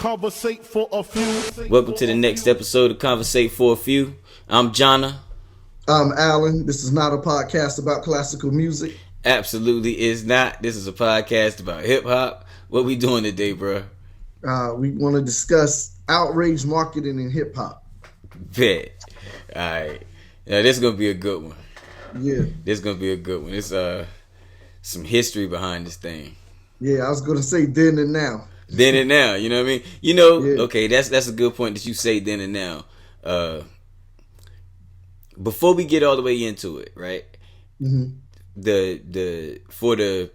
Conversate for a few. Welcome to the next episode of Conversate for a Few. I'm Jonna. I'm Alan. This is not a podcast about classical music. Absolutely is not. This is a podcast about hip hop. What we doing today, bro? We want to discuss outrage marketing in hip hop. Bet. All right. Now this is gonna be a good one. Yeah. This is gonna be a good one. It's some history behind this thing. Yeah, I was gonna say then and now. Then and now, you know what I mean? You know, Yeah. Okay, that's a good point that you say then and now. Before we get all the way into it, right? Mm-hmm. For the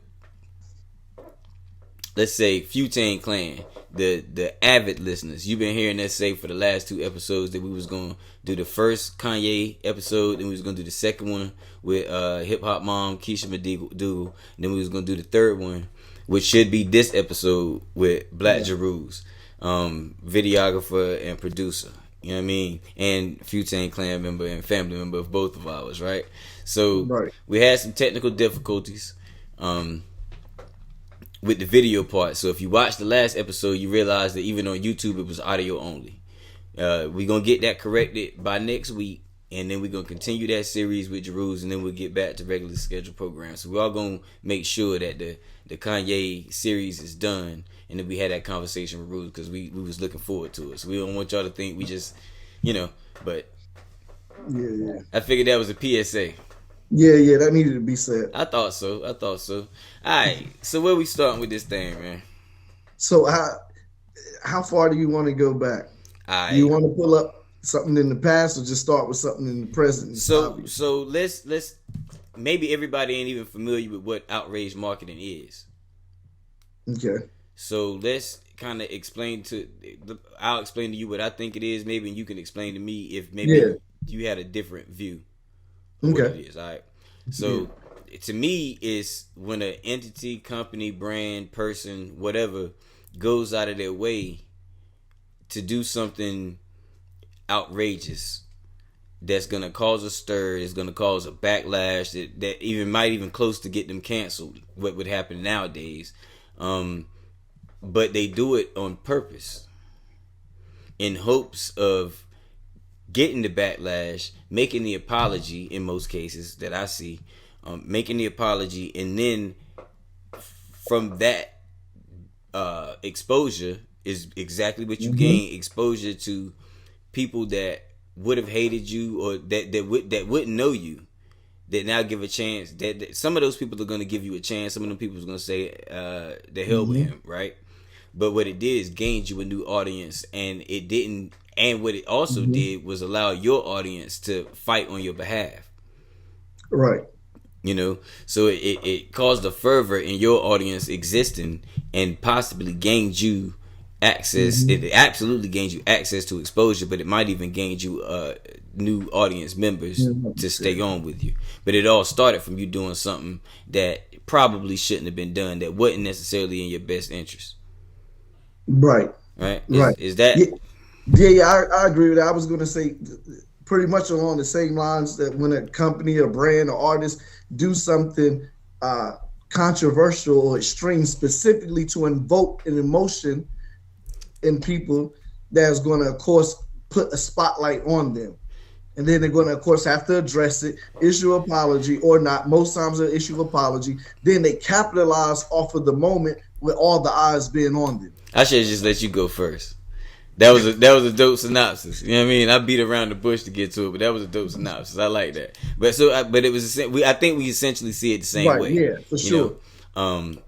let's say Few Tang Clan, the avid listeners, you've been hearing us say for the last two episodes that we was gonna do the first Kanye episode, then we was gonna do the second one with hip hop mom Keisha Madigal, and then we was gonna do the third one, which should be this episode with Black Jeruz, videographer and producer. You know what I mean? And Few Tang Clan member and family member of both of ours, right? So we had some technical difficulties with the video part. So if you watched the last episode, you realize that even on YouTube it was audio only. We're going to get that corrected by next week, and then we're going to continue that series with Jeruz, and then we'll get back to regular scheduled programs. So we're all going to make sure that the Kanye series is done, and then we had that conversation with Jeruz because we was looking forward to it. So we don't want y'all to think we just, but Yeah. I figured that was a PSA. Yeah, that needed to be said. I thought so. All right, so where we starting with this thing, man? So how far do you want to go back? Do you want to pull up something in the past or just start with something in the present? So let's maybe everybody ain't even familiar with what outrage marketing is. Okay. So let's kind of I'll explain to you what I think it is, maybe, and you can explain to me if maybe you had a different view of what it is. All right. So to me, it's when an entity, company, brand, person, whatever, goes out of their way to do something outrageous that's gonna cause a stir, is gonna cause a backlash that even might even close to get them canceled. What would happen nowadays? But they do it on purpose in hopes of getting the backlash, making the apology in most cases that I see, making the apology, and then from that exposure is exactly what you gain: exposure to people that would have hated you or that wouldn't know you, that now give a chance. That some of those people are going to give you a chance. Some of them people are going to say the hell with him, right? But what it did is gained you a new audience, and it didn't. And what it also did was allow your audience to fight on your behalf. Right. So it caused a fervor in your audience existing and possibly gained you access. It absolutely gained you access to exposure, but it might even gain you new audience members to stay on with you. But it all started from you doing something that probably shouldn't have been done, that wasn't necessarily in your best interest. Right. Right. Right. Is that? Yeah, I agree with that. I was going to say pretty much along the same lines that when a company, a brand, or artist do something controversial or extreme, specifically to invoke an emotion in people, that's going to, of course, put a spotlight on them. And then they're going to, of course, have to address it, issue an apology or not. Most times they'll issue an apology. Then they capitalize off of the moment with all the eyes being on them. I should have just let you go first. That was a dope synopsis. You know what I mean? I beat around the bush to get to it, but that was a dope synopsis. I like that. But it was I think we essentially see it the same way. Yeah, for sure.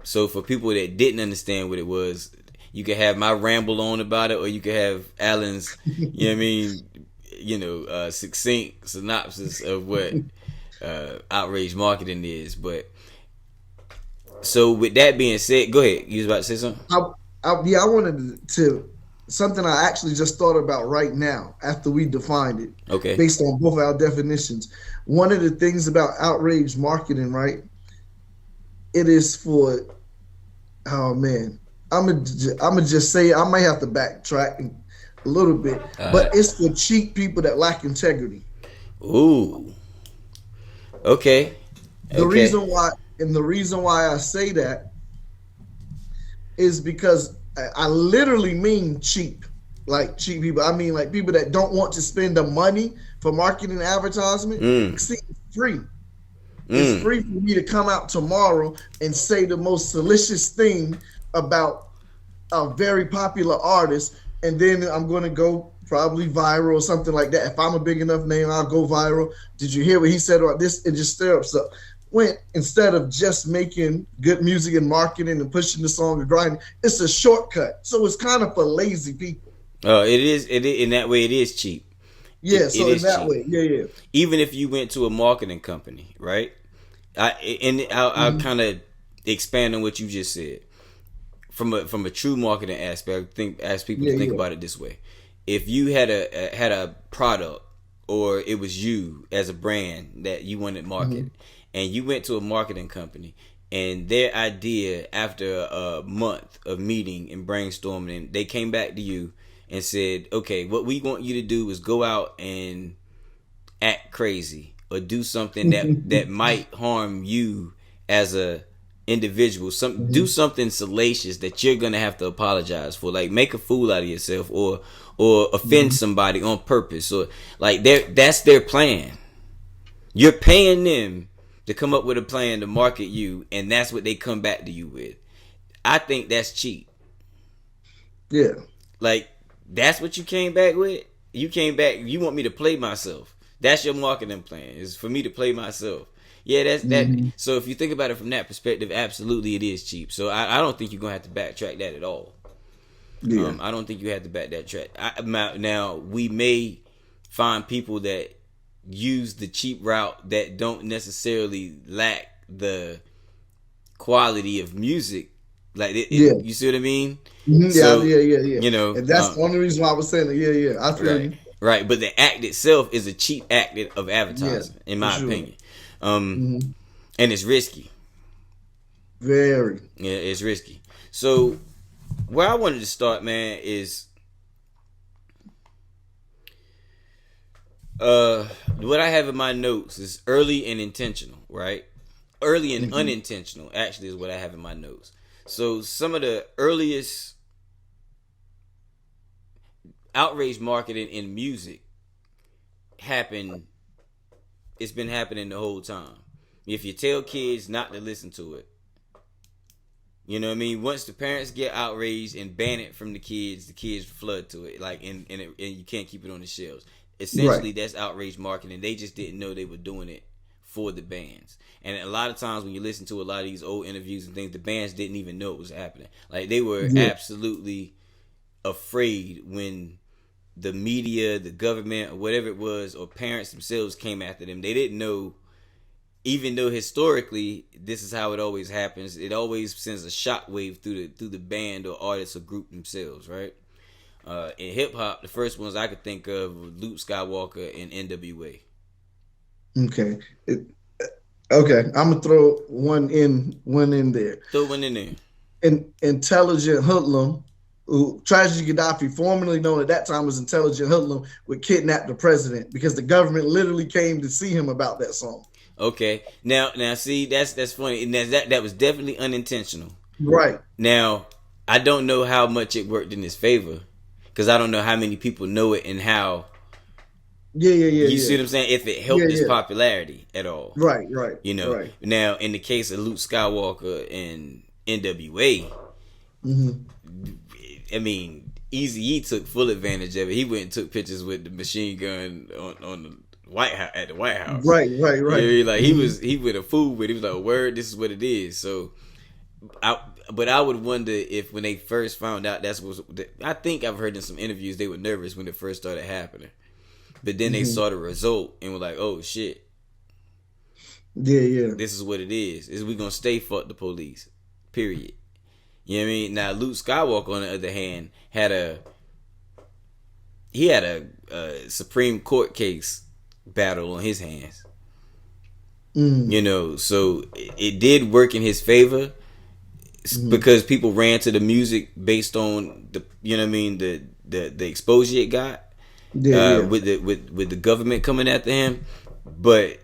So for people that didn't understand what it was, you could have my ramble on about it, or you could have Alan's, you know what I mean, succinct synopsis of what outrage marketing is. But so with that being said, go ahead. You was about to say something? I wanted to something I actually just thought about right now after we defined it. Okay. Based on both our definitions. One of the things about outrage marketing, right? It is for, oh man, I'm gonna just say I might have to backtrack a little bit, but it's for cheap people that lack integrity. Ooh. Okay. The reason why I say that is because I literally mean cheap, like cheap people. I mean like people that don't want to spend the money for marketing and advertisement. See, it's free. It's free for me to come out tomorrow and say the most salacious thing about a very popular artist, and then I'm going to go probably viral or something like that. If I'm a big enough name, I'll go viral. Did you hear what he said about this? It just stir up stuff. When instead of just making good music and marketing and pushing the song and grinding, it's a shortcut. So it's kind of for lazy people. It is. In that way, it is cheap. Yeah. So in that way, yeah. Even if you went to a marketing company, right? I'll kind of expand on what you just said. From a true marketing aspect, ask people to think about it this way: if you had a product, or it was you as a brand that you wanted marketed, and you went to a marketing company, and their idea after a month of meeting and brainstorming, they came back to you and said, "Okay, what we want you to do is go out and act crazy or do something that might harm you as a individual, do something salacious that you're gonna have to apologize for, like make a fool out of yourself or offend somebody on purpose, or like that's their plan. You're paying them to come up with a plan to market you, and that's what they come back to you with. I think that's cheap. Yeah. Like that's what you came back with. You came back, you want me to play myself. That's your marketing plan, is for me to play myself. Yeah, that's that. So if you think about it from that perspective, absolutely it is cheap. So I don't think you're gonna have to backtrack that at all. Yeah. I don't think you have to back that track. Now we may find people that use the cheap route that don't necessarily lack the quality of music. Like you see what I mean? So, yeah. You know, and that's the only reason why I was saying that. I feel you. Right, but the act itself is a cheap act of advertising, in my opinion. And it's risky. Very. Yeah, it's risky. So where I wanted to start, man, is what I have in my notes is early and intentional, right? Early and unintentional, actually, is what I have in my notes. So some of the earliest outrage marketing in music it's been happening the whole time. If you tell kids not to listen to it, you know what I mean? Once the parents get outraged and ban it from the kids flood to it. Like and you can't keep it on the shelves. Essentially, that's outrage marketing. They just didn't know they were doing it for the bands. And a lot of times when you listen to a lot of these old interviews and things, the bands didn't even know it was happening. Like they were absolutely afraid when the media, the government, or whatever it was, or parents themselves came after them. They didn't know, even though historically this is how it always happens. It always sends a shockwave through the band or artist or group themselves, right? In hip hop, the first ones I could think of were Luke Skywalker and NWA. Okay. Okay, I'm gonna throw one in there. Throw one in there. Intelligent hoodlum, who Tragedy Gaddafi, formerly known at that time as Intelligent Hoodlum, would kidnap the president because the government literally came to see him about that song. Okay, now see, that's funny, and that was definitely unintentional. Right. Now I don't know how much it worked in his favor because I don't know how many people know it and how. You see what I'm saying? If it helped his popularity at all. Right. You know. Right. Now, in the case of Luke Skywalker and NWA, I mean, Eazy-E took full advantage of it. He went and took pictures with the machine gun on the White House at the White House. Right. You know, like he was a fool, but he was like, "Word, this is what it is." So, but I would wonder if when they first found out I think I've heard in some interviews they were nervous when it first started happening. But then they saw the result and were like, "Oh shit, this is what it is. We gonna stay fuck the police, period." You know what I mean? Now Luke Skywalker, on the other hand, had a Supreme Court case battle on his hands. You know, so it did work in his favor because people ran to the music based on the, you know what I mean, the exposure it got. With the government coming after him, but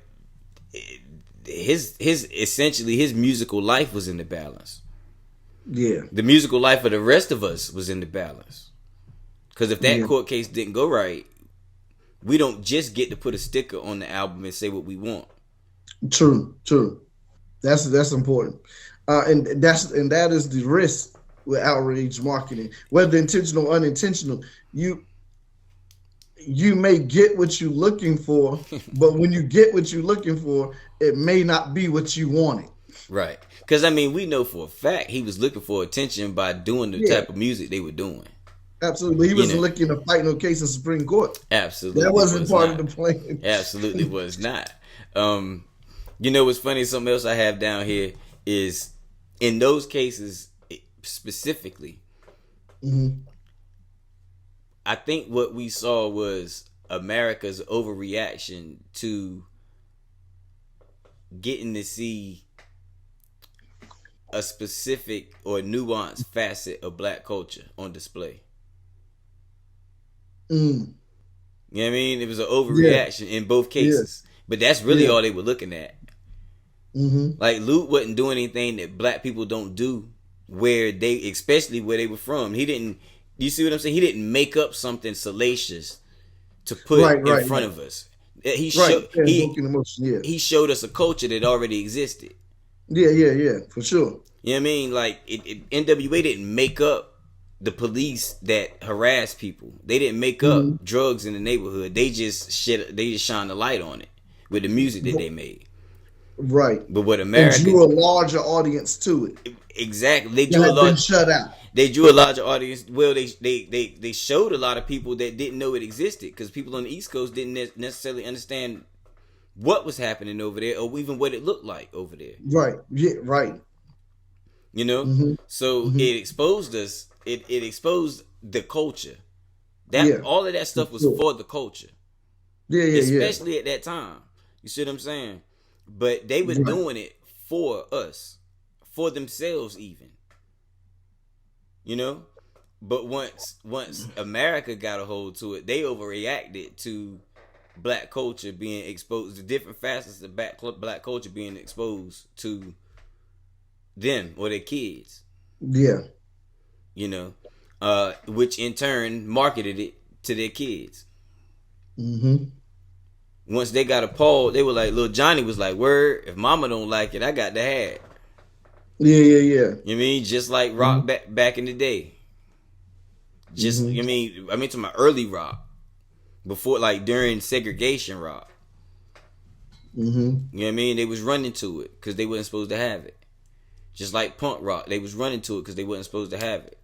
his essentially his musical life was in the balance. Yeah. The musical life of the rest of us was in the balance. Because if that court case didn't go right, we don't just get to put a sticker on the album and say what we want. True. That's important. And that is the risk with outrage marketing, whether intentional or unintentional. You may get what you're looking for, but when you get what you're looking for, it may not be what you wanted. Right. Because, I mean, we know for a fact he was looking for attention by doing the type of music they were doing. Absolutely. He wasn't looking to fight no case in Supreme Court. Absolutely. That wasn't part of the plan. Absolutely was not. You know what's funny? Something else I have down here is in those cases specifically, I think what we saw was America's overreaction to getting to see a specific or nuanced facet of black culture on display. You know what I mean? It was an overreaction in both cases. But that's really all they were looking at. Like, Luke wasn't doing anything that black people don't do especially where they were from. He didn't, you see what I'm saying? He didn't make up something salacious to put in front of us. He showed us a culture that already existed. Yeah, for sure. You know what I mean? Like, NWA didn't make up the police that harass people. They didn't make up drugs in the neighborhood. They just shined the light on it with the music that they made. Right. But what America drew a larger audience to it. Exactly. They drew a larger shut out. They drew a larger audience. Well, they showed a lot of people that didn't know it existed, because people on the East Coast didn't necessarily understand what was happening over there, or even what it looked like over there. Right. Yeah. Right. You know. So it exposed us. It exposed the culture. All of that stuff was for the culture. Especially at that time. You see what I'm saying? But they were doing it for us, for themselves even. You know? But once America got a hold to it, they overreacted to black culture being exposed, the different facets of black culture being exposed to them or their kids. Yeah. You know? Which in turn marketed it to their kids. Once they got appalled, they were like, little Johnny was like, word, if mama don't like it, I got to have it. Yeah. You know what I mean? Just like rock back in the day. Just, I mean to my early rock. Before, like, during segregation rock. You know what I mean? They was running to it because they wasn't supposed to have it. Just like punk rock, they was running to it because they wasn't supposed to have it.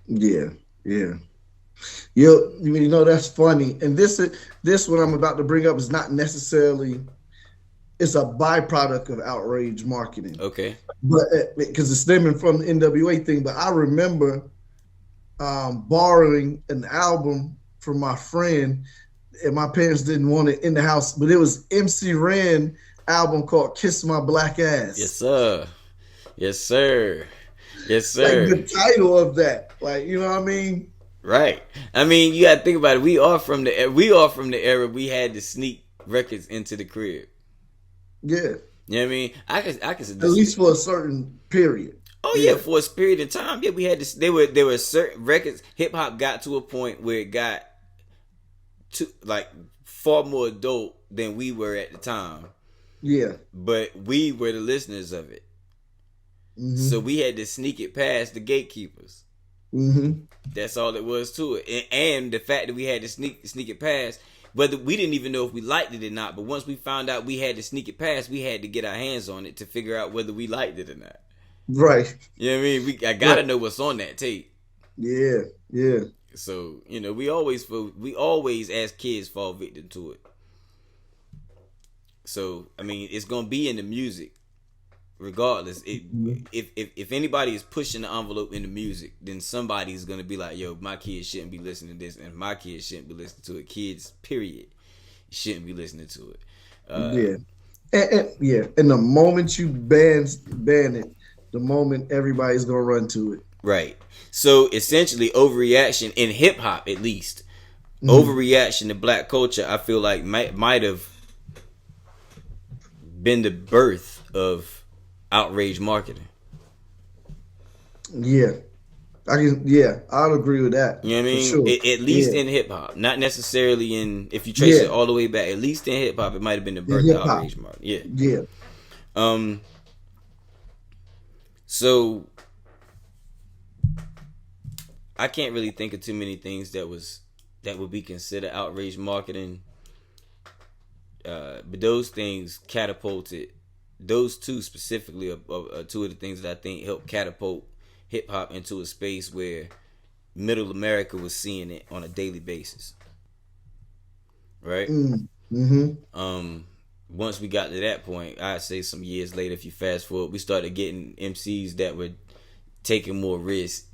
Yeah. You know, that's funny. And this what I'm about to bring up is not necessarily, it's a byproduct of outrage marketing. Okay. But because it's stemming from the NWA thing. But I remember borrowing an album from my friend, and my parents didn't want it in the house, but it was MC Ren album called Kiss My Black Ass. Yes, sir. Like the title of that. Like, you know what I mean? Right. I mean, you gotta think about it. We are from the era we had to sneak records into the crib. Yeah. You know what I mean? I can at least for a certain period. Oh yeah, for a period of time. Yeah, we had to. There were certain records. Hip hop got to a point where it got to, like, far more adult than we were at the time. Yeah. But we were the listeners of it. So we had to sneak it past the gatekeepers. That's all it was to it. And the fact that we had to sneak it past, whether we didn't even know if we liked it or not, but once we found out we had to sneak it past, we had to get our hands on it to figure out whether we liked it or not. Right. You know what I mean? I gotta know what's on that tape. Yeah. So, you know, we always as kids fall victim to it. So, I mean, it's gonna be in the music. Regardless, if anybody is pushing the envelope in the music, then somebody's gonna be like, "Yo, my kids shouldn't be listening to this, and my kids shouldn't be listening to it." Kids, period, shouldn't be listening to it. And the moment you ban it, the moment everybody's gonna run to it. Right. So essentially, overreaction in hip hop, at least, overreaction to black culture, I feel like might have been the birth of outrage marketing. Yeah. I'd agree with that. You know what I mean? For sure. At least in hip hop, not necessarily in. If you trace it all the way back, at least in hip hop, it might have been the birth of Outrage Marketing. Yeah. So I can't really think of too many things that would be considered outrage marketing. But those things catapulted. Those two specifically are two of the things that I think helped catapult hip hop into a space where Middle America was seeing it on a daily basis. Right? Once we got to that point, I'd say some years later, if you fast forward, we started getting MCs that were taking more risks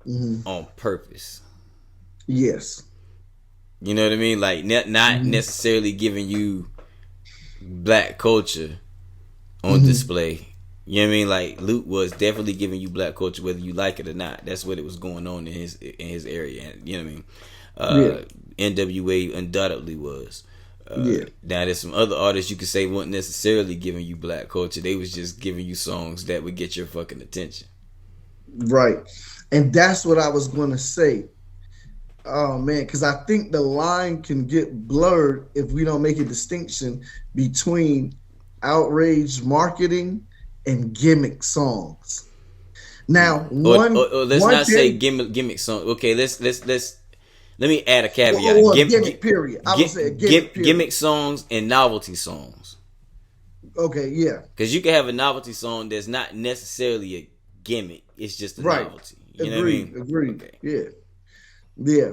on purpose. Yes. You know what I mean? Like not necessarily giving you black culture on display. You know what I mean? Like Luke was definitely giving you black culture whether you like it or not. That's what it was going on in his area. You know what I mean? NWA undoubtedly was. Now there's some other artists you could say weren't necessarily giving you black culture. They was just giving you songs that would get your fucking attention. Right. And that's what I was going to say. Oh man, because I think the line can get blurred if we don't make a distinction between outrage marketing and gimmick songs. Now, let's not say gimmick song. Okay, let's let me add a caveat. Gimmick period. I would say a gimmick period. Gimmick songs and novelty songs. Okay, yeah. Because you can have a novelty song that's not necessarily a gimmick. It's just a novelty. You know what I mean? Agreed. Okay. Yeah.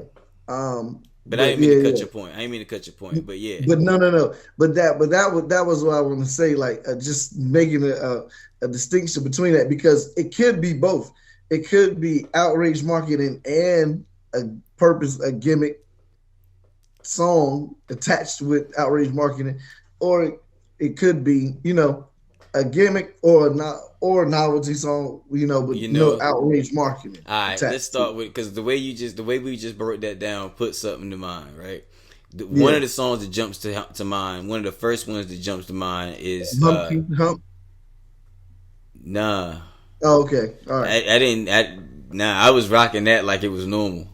But I didn't mean to cut your point. I didn't mean to cut your point. But yeah. But no. But that was what I want to say. Like just making a distinction between that, because it could be both. It could be outrage marketing and a gimmick song attached with outrage marketing, or it could be a gimmick or a novelty song, but no outrage marketing. All right, let's start with, because the way we just broke that down put something to mind, right? One of the songs that jumps to mind, one of the first ones that jumps to mind is Hump. Nah. Oh, okay. All right. I was rocking that like it was normal.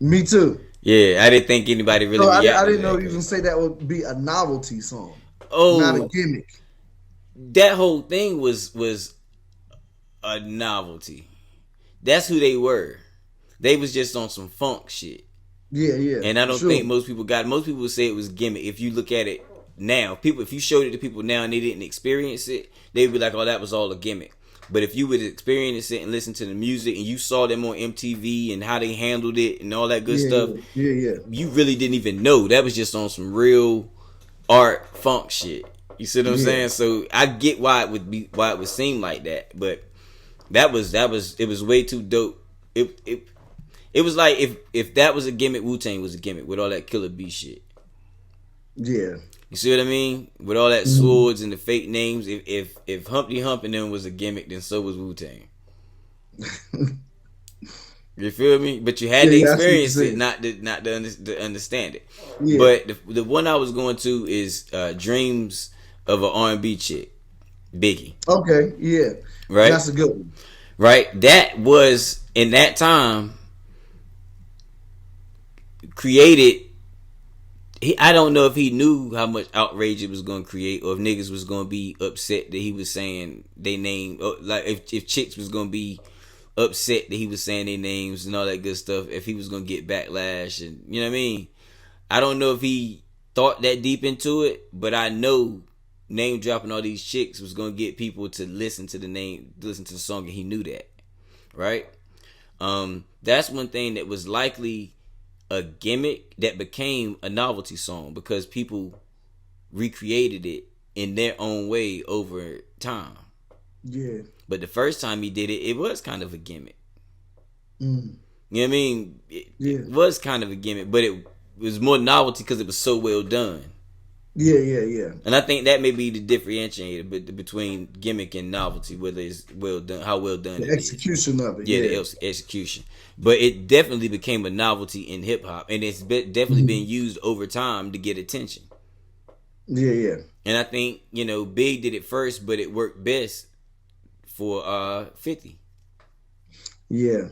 Me too. Yeah, I didn't think anybody really. I didn't know you was gonna say that would be a novelty song. Oh, not a gimmick. That whole thing was a novelty. That's who they were. They was just on some funk shit. Yeah. And I don't think most people got it. Most people would say it was gimmick. If you look at it now, if you showed it to people now and they didn't experience it, they'd be like, "Oh, that was all a gimmick." But if you would experience it and listen to the music and you saw them on MTV and how they handled it and all that good stuff, you really didn't even know. That was just on some real art funk shit. You see what I'm saying? So I get why it would seem like that, but it was way too dope. It was like if that was a gimmick, Wu-Tang was a gimmick with all that Killer B shit. Yeah. You see what I mean? With all that swords and the fake names, if Humpty Hump and them was a gimmick, then so was Wu-Tang. You feel me? But you had to experience it, not to understand it. Yeah. But the one I was going to is Dreams of an R&B chick, Biggie. Okay, yeah. Right? That's a good one. Right? That was, in that time, created. I don't know if he knew how much outrage it was going to create, or if niggas was going to be upset that he was saying they name, like if chicks was going to be upset that he was saying their names and all that good stuff, if he was going to get backlash, and you know what I mean. I don't know if he thought that deep into it, but I know name dropping all these chicks was going to get people to listen to the song, and he knew that, right? That's one thing that was likely a gimmick that became a novelty song because people recreated it in their own way over time. Yeah. But the first time he did it, it was kind of a gimmick. You know what I mean? It was kind of a gimmick, but it was more novelty because it was so well done. Yeah. And I think that may be the differentiator between gimmick and novelty, whether it's well done, how well done the it execution is. of it. Yeah, the execution. But it definitely became a novelty in hip hop, and it's definitely been used over time to get attention. Yeah. And I think Big did it first, but it worked best for 50. Yeah.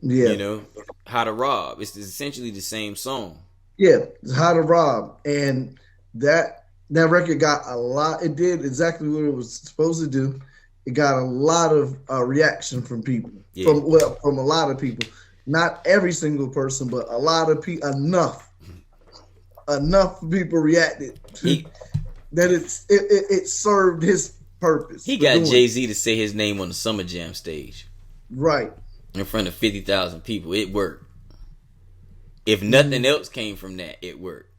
Yeah. You know, How to Rob. It's essentially the same song. Yeah. It's How to Rob. And that record got a lot. It did exactly what it was supposed to do. It got a lot of reaction from people. Yeah. From a lot of people. Not every single person, but a lot of people. Enough people reacted to that. It served his purpose. He got Jay-Z to say his name on the Summer Jam stage. Right. In front of 50,000 people. It worked. If nothing else came from that, it worked.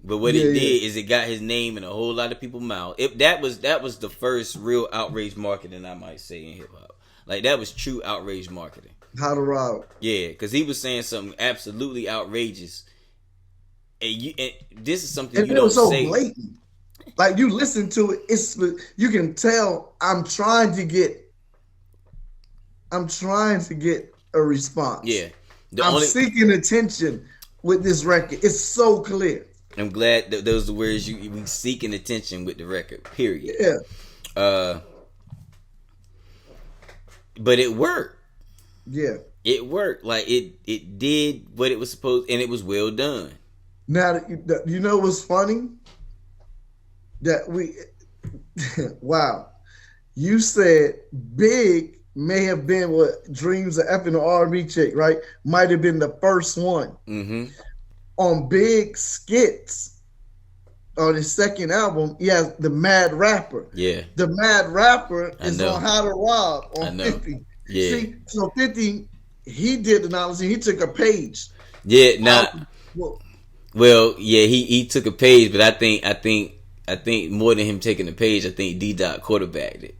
But what it did is it got his name in a whole lot of people's mouth. That was the first real outrage marketing, I might say, in hip hop. Like, that was true outrage marketing. How to Rob. Yeah, because he was saying something absolutely outrageous. And this is something you don't say. It was so blatant. Like, you listen to it, you can tell I'm trying to get a response. Yeah. I'm seeking attention with this record. It's so clear. I'm glad that those are the words we seeking attention with the record. Period. Yeah. But it worked. Yeah. It worked. Like, it did what it was supposed, and it was well done. Now, you know what's funny? That wow. You said Big may have been what Dreams of Effing the R&B Chick, right? Might have been the first one. Mm-hmm. On Big skits on his second album, he has the Mad Rapper. Yeah. The Mad Rapper is on How to Rob on 50. Yeah. See, so 50, he did the knowledge and he took a page. Yeah, well, yeah, he took a page, but I think more than him taking the page, I think D-Dot quarterbacked it.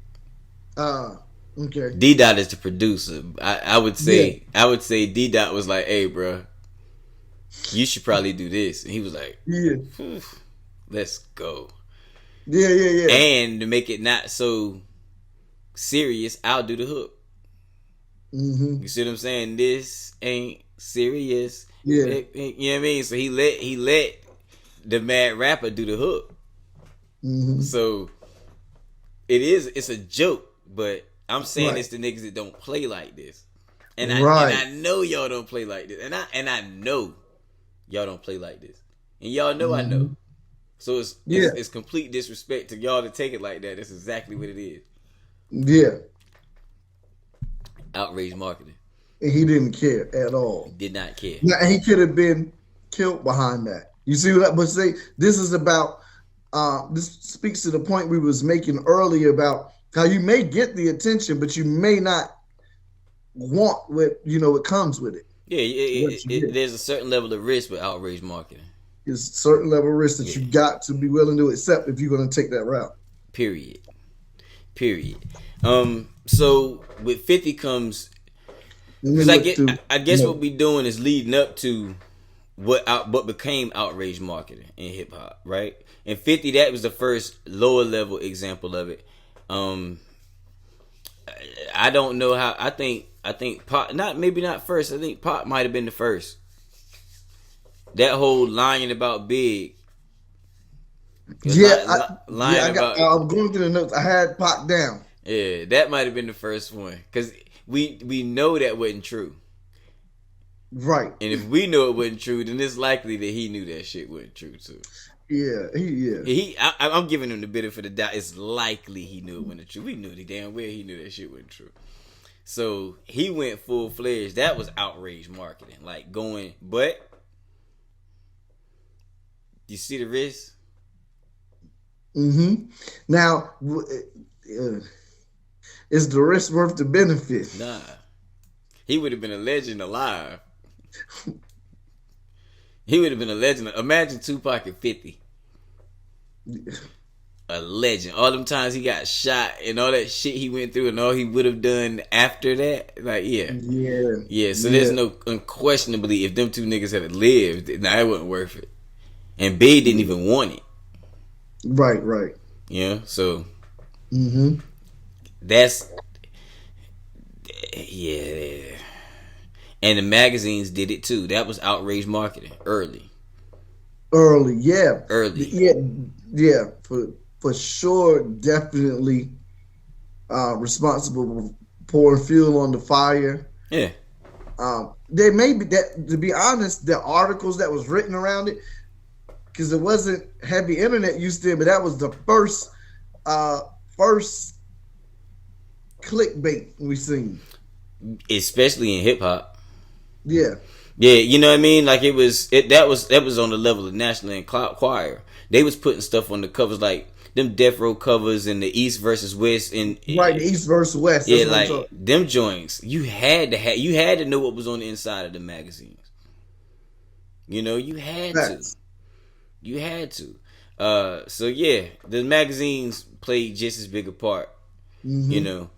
Okay. D-Dot is the producer. I would say D-Dot was like, "Hey, bro, you should probably do this," and he was like, "Yeah, let's go." Yeah. And to make it not so serious, I'll do the hook. Mm-hmm. You see what I'm saying? This ain't serious. Yeah. You know what I mean? So he let the Mad Rapper do the hook. Mm-hmm. So it's a joke, but I'm saying it's the niggas that don't play like this. And I know y'all don't play like this. And I know y'all don't play like this. And y'all know I know. So it's complete disrespect to y'all to take it like that. That's exactly what it is. Yeah. Outrage marketing. And he didn't care at all. He did not care. Yeah, he could have been killed behind that. You see what? But say this is about. This speaks to the point we was making earlier about how you may get the attention, but you may not want what what comes with it. Yeah, there's a certain level of risk with outrage marketing. There's a certain level of risk that you got to be willing to accept if you're going to take that route. Period. So with 50 comes. Because I guess what we doing is leading up to what became outrage marketing in hip hop, right? And 50, that was the first lower level example of it. I don't know how. I think Pop, maybe not first. I think Pop might have been the first. That whole lying about Big. I'm going through the notes. I had Pop down. Yeah, that might have been the first one because we know that wasn't true. Right. And if we know it wasn't true, then it's likely that he knew that shit wasn't true too. Yeah. I'm giving him the benefit of the doubt. It's likely he knew it wasn't true. We knew the damn well he knew that shit wasn't true. So he went full fledged. That was outrage marketing. Like going, but you see the risk? Mm-hmm. Now, is the risk worth the benefit? Nah. He would have been a legend alive. He would have been a legend. Imagine Tupac at 50. A legend. All them times he got shot and all that shit he went through and all he would have done after that. Like, yeah. So there's no unquestionably if them two niggas had lived, it wasn't worth it. And Big didn't even want it. Right. Yeah. So that's And the magazines did it too. That was outrage marketing early. Yeah. For sure, definitely responsible pouring fuel on the fire. Yeah. There may be that, to be honest, the articles that was written around it, because it wasn't heavy internet use then, but that was the first clickbait we seen, especially in hip hop. Yeah, you know what I mean. Like that was on the level of National Enquirer. They was putting stuff on the covers like them Death Row covers and the East versus West and right, the East versus West. Yeah, like them joints. You had to know what was on the inside of the magazines. You know, you had to. So yeah, the magazines played just as big a part. Mm-hmm. You know,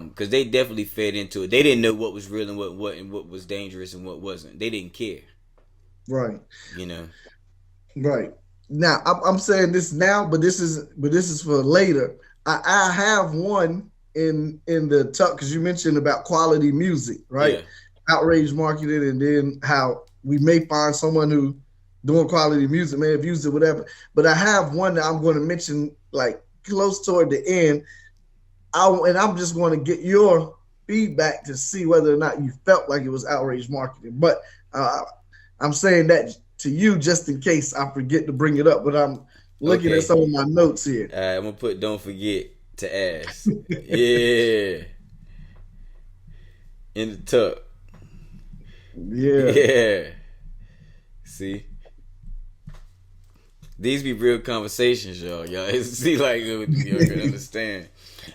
because they definitely fed into it. They didn't know what was real and what was dangerous and what wasn't. They didn't care. Right. You know. Right. Now I'm saying this now, but this is for later. I have one in the talk because you mentioned about quality music, right? Yeah. Outrage marketing, and then how we may find someone who doing quality music may have used it, whatever. But I have one that I'm going to mention like close toward the end. I'm just going to get your feedback to see whether or not you felt like it was outrage marketing. But I'm saying that to you just in case I forget to bring it up. But I'm looking at some of my notes here. All right, I'm going to put don't forget to ask. Yeah. In the tuck. Yeah. Yeah. See? These be real conversations, y'all. See, like, you can understand.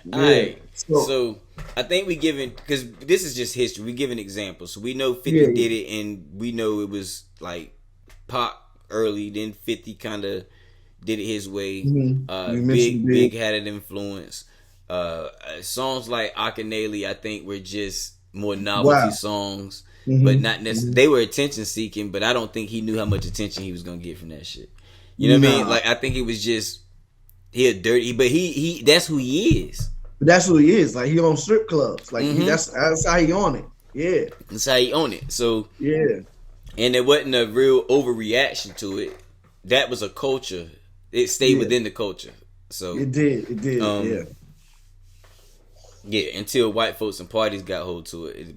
Yeah. All right. So I think we giving, because this is just history. We giving examples. So we know 50 did it, and we know it was like Pac early. Then 50 kind of did it his way. Mm-hmm. Big had an influence. Songs like Akinele, I think, were just more novelty songs, but not necessarily. They were attention seeking, but I don't think he knew how much attention he was gonna get from that shit. You know what I mean? Like I think it was just he a dirty, but he that's who he is. That's who he is. Like he on strip clubs. Like that's how he on it. Yeah, that's how he on it. So yeah, and there wasn't a real overreaction to it. That was a culture. It stayed within the culture. So it did. Yeah, until white folks and parties got hold to it.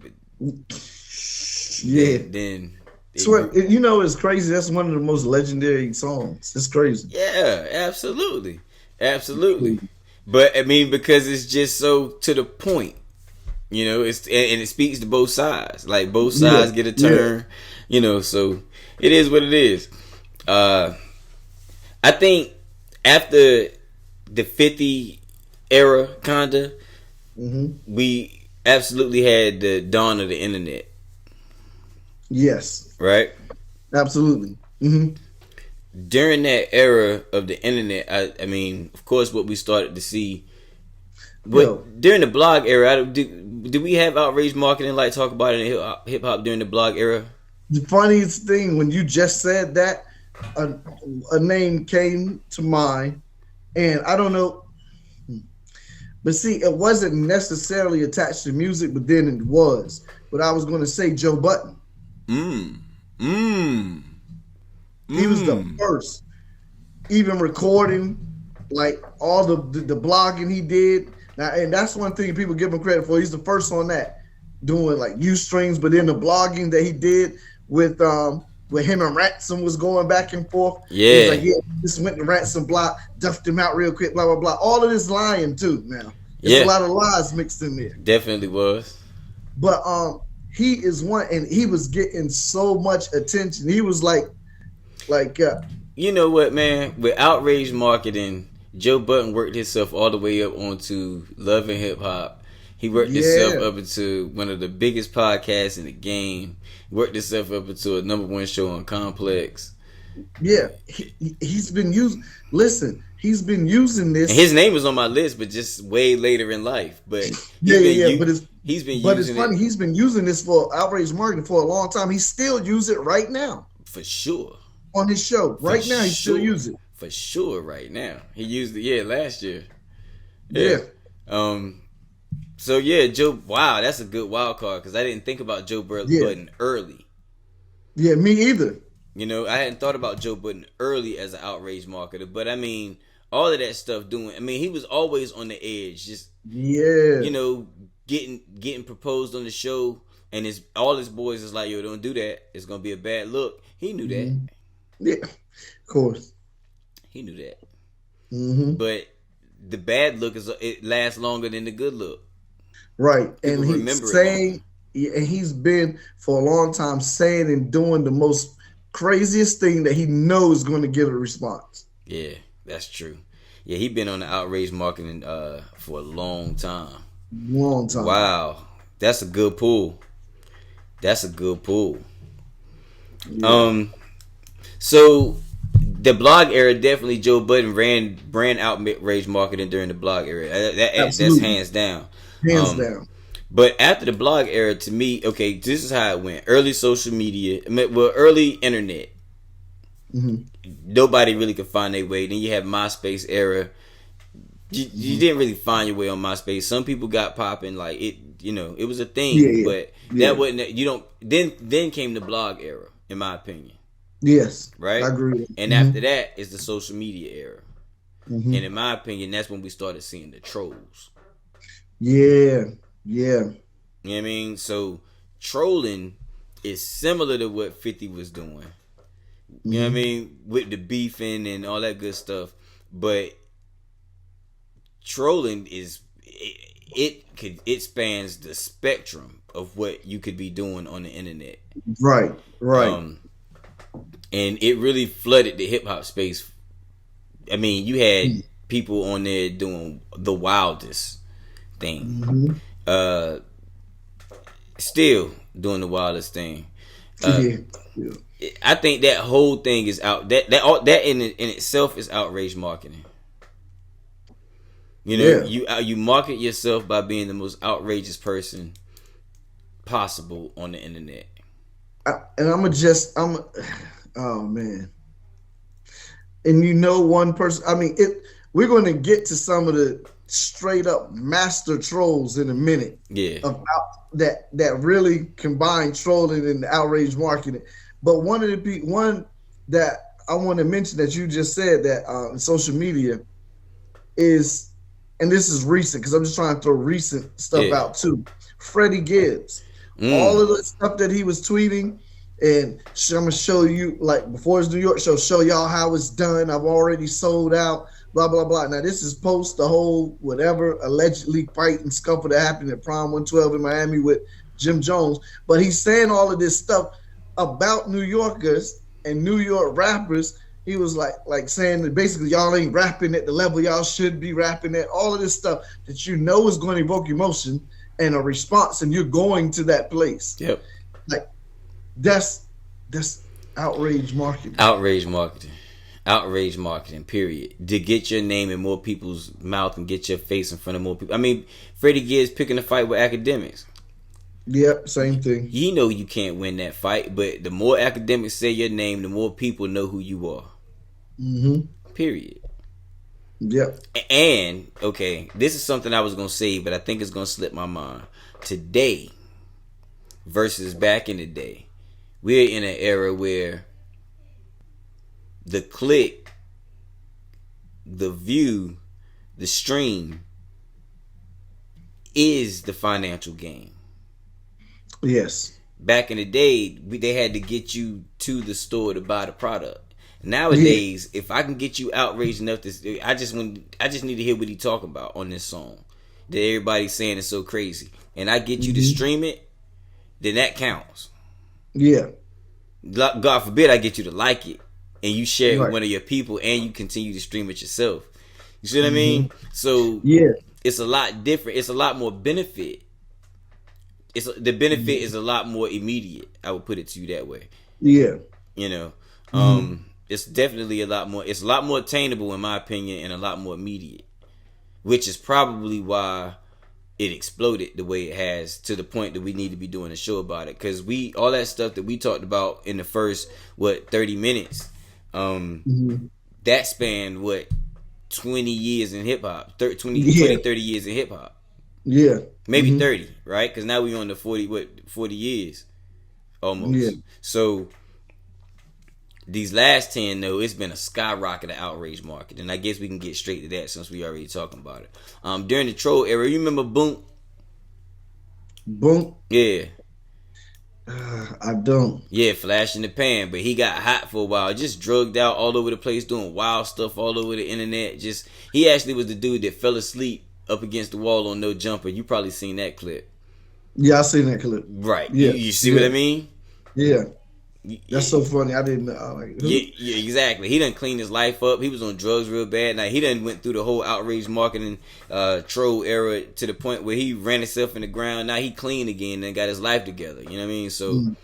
Then you know, it's crazy. That's one of the most legendary songs. It's crazy. Yeah, absolutely. But I mean, because it's just so to the point, you know. It's and it speaks to both sides. Like both sides get a turn, you know. So it is what it is. I think after the 50 era, kinda. Mm-hmm. We absolutely had the dawn of the internet. Yes. Right? Absolutely. Mm-hmm. During that era of the internet, I mean, of course, what we started to see. During the blog era, did we have outrage marketing like talk about it in hip hop during the blog era? The funniest thing, when you just said that, a name came to mind, and I don't know. But see, it wasn't necessarily attached to music, but then it was. But I was going to say Joe Budden. He was the first, even recording, like all the blogging he did. Now, and that's one thing people give him credit for. He's the first on that, doing like Ustrings, but then the blogging that he did with him and Ransom was going back and forth. Yeah. He was like, just went to Ransom block, duffed him out real quick, blah, blah, blah. All of this lying too now. There's a lot of lies mixed in there. Definitely was. But he is one, and he was getting so much attention. He was like you know what, man? With outrage marketing, Joe Budden worked himself all the way up onto Love and Hip Hop. He worked himself up into one of the biggest podcasts in the game. Worked himself up into a #1 show on Complex. Yeah, he's been using. Listen, he's been using this. And his name was on my list, but just way later in life. But he's been. But it's funny. He's been using this for outrage marketing for a long time. He still use it right now. For sure. On his show right now, he still use it. For sure, right now he used it. Last year. Yeah. So yeah, Joe. Wow, that's a good wild card because I didn't think about Joe Budden early. Yeah, me either. You know, I hadn't thought about Joe Budden early as an outrage marketer, but I mean, all of that stuff doing. I mean, he was always on the edge, just getting proposed on the show, and all his boys is like, yo, don't do that. It's gonna be a bad look. He knew that. Yeah, of course. He knew that. But the bad look it lasts longer than the good look. Right, and he's been for a long time saying and doing the most craziest thing that he knows is going to get a response. Yeah, that's true. Yeah, he been on the Outrage Marketing for a long time. Wow, that's a good pull. Yeah. So the blog era, definitely Joe Budden ran Outrage Marketing during the blog era. That's hands down. Hands down. But after the blog era, to me, okay, this is how it went. Early social media, early internet. Nobody really could find their way. Then you have MySpace era. You didn't really find your way on MySpace. Some people got popping, like it. It was a thing, but that wasn't. Then came the blog era, in my opinion. Yes, right. I agree. And after that is the social media era, and in my opinion, that's when we started seeing the trolls. Yeah. You know what I mean? So trolling is similar to what 50 was doing. You know what I mean? With the beefing and all that good stuff. But trolling it spans the spectrum of what you could be doing on the internet. Right. And it really flooded the hip hop space. I mean, you had people on there doing the wildest thing. Still doing the wildest thing. I think that whole thing is out. That in itself is outrage marketing. You market yourself by being the most outrageous person possible on the internet. Oh man. And one person. I mean, we're going to get to some of the straight up master trolls in a minute. Yeah. About that really combine trolling and outrage marketing. But one that I want to mention that you just said that social media is, and this is recent because I'm just trying to throw recent stuff out too. Freddie Gibbs, all of the stuff that he was tweeting, and I'm gonna show you, like, before his New York show y'all how it's done. I've already sold out. Blah, blah, blah. Now, this is post the whole whatever allegedly fight and scuffle that happened at Prom 112 in Miami with Jim Jones. But he's saying all of this stuff about New Yorkers and New York rappers. He was like saying that basically y'all ain't rapping at the level y'all should be rapping at. All of this stuff that is going to evoke emotion and a response, and you're going to that place. Yep. Like, that's outrage marketing. Outrage marketing, period. To get your name in more people's mouth and get your face in front of more people. I mean, Freddie Gibbs picking a fight with academics. Yep, same thing. You know you can't win that fight, but the more academics say your name, the more people know who you are. Period. Yep. And, okay, this is something I was going to say, but I think it's going to slip my mind. Today versus back in the day, we're in an era where the click, the view, the stream is the financial gain. Yes. Back in the day, they had to get you to the store to buy the product. Nowadays, if I can get you outraged enough to, I just need to hear what he talking about on this song that everybody's saying is so crazy, and I get you to stream it, then that counts. Yeah. God forbid I get you to like it and you share it with one of your people and you continue to stream it yourself. You see what I mean? So it's a lot different. It's a lot more benefit. The benefit is a lot more immediate. I would put it to you that way. Yeah. It's definitely a lot more. It's a lot more attainable in my opinion, and a lot more immediate, which is probably why it exploded the way it has, to the point that we need to be doing a show about it, because all that stuff that we talked about in the first 30 minutes, that spanned 20 years in hip hop, 30 years in hip hop. Yeah. Maybe 30, right? Because now we're on the 40 years almost. Yeah. So These last 10 though, it's been a skyrocket of outrage marketing. And I guess we can get straight to that since we already talking about it. During the troll era, you remember Boom? Boom. Yeah. I don't. Yeah, flash in the pan, but he got hot for a while, just drugged out all over the place, doing wild stuff all over the internet. He actually was the dude that fell asleep up against the wall on No Jumper. You probably seen that clip. Yeah, I seen that clip. Right. Yeah. You see what I mean? Yeah. That's so funny. I didn't know. Yeah, exactly. He done cleaned his life up. He was on drugs real bad. Now he done went through the whole outrage marketing troll era to the point where he ran himself in the ground. Now he clean again and got his life together. You know what I mean? So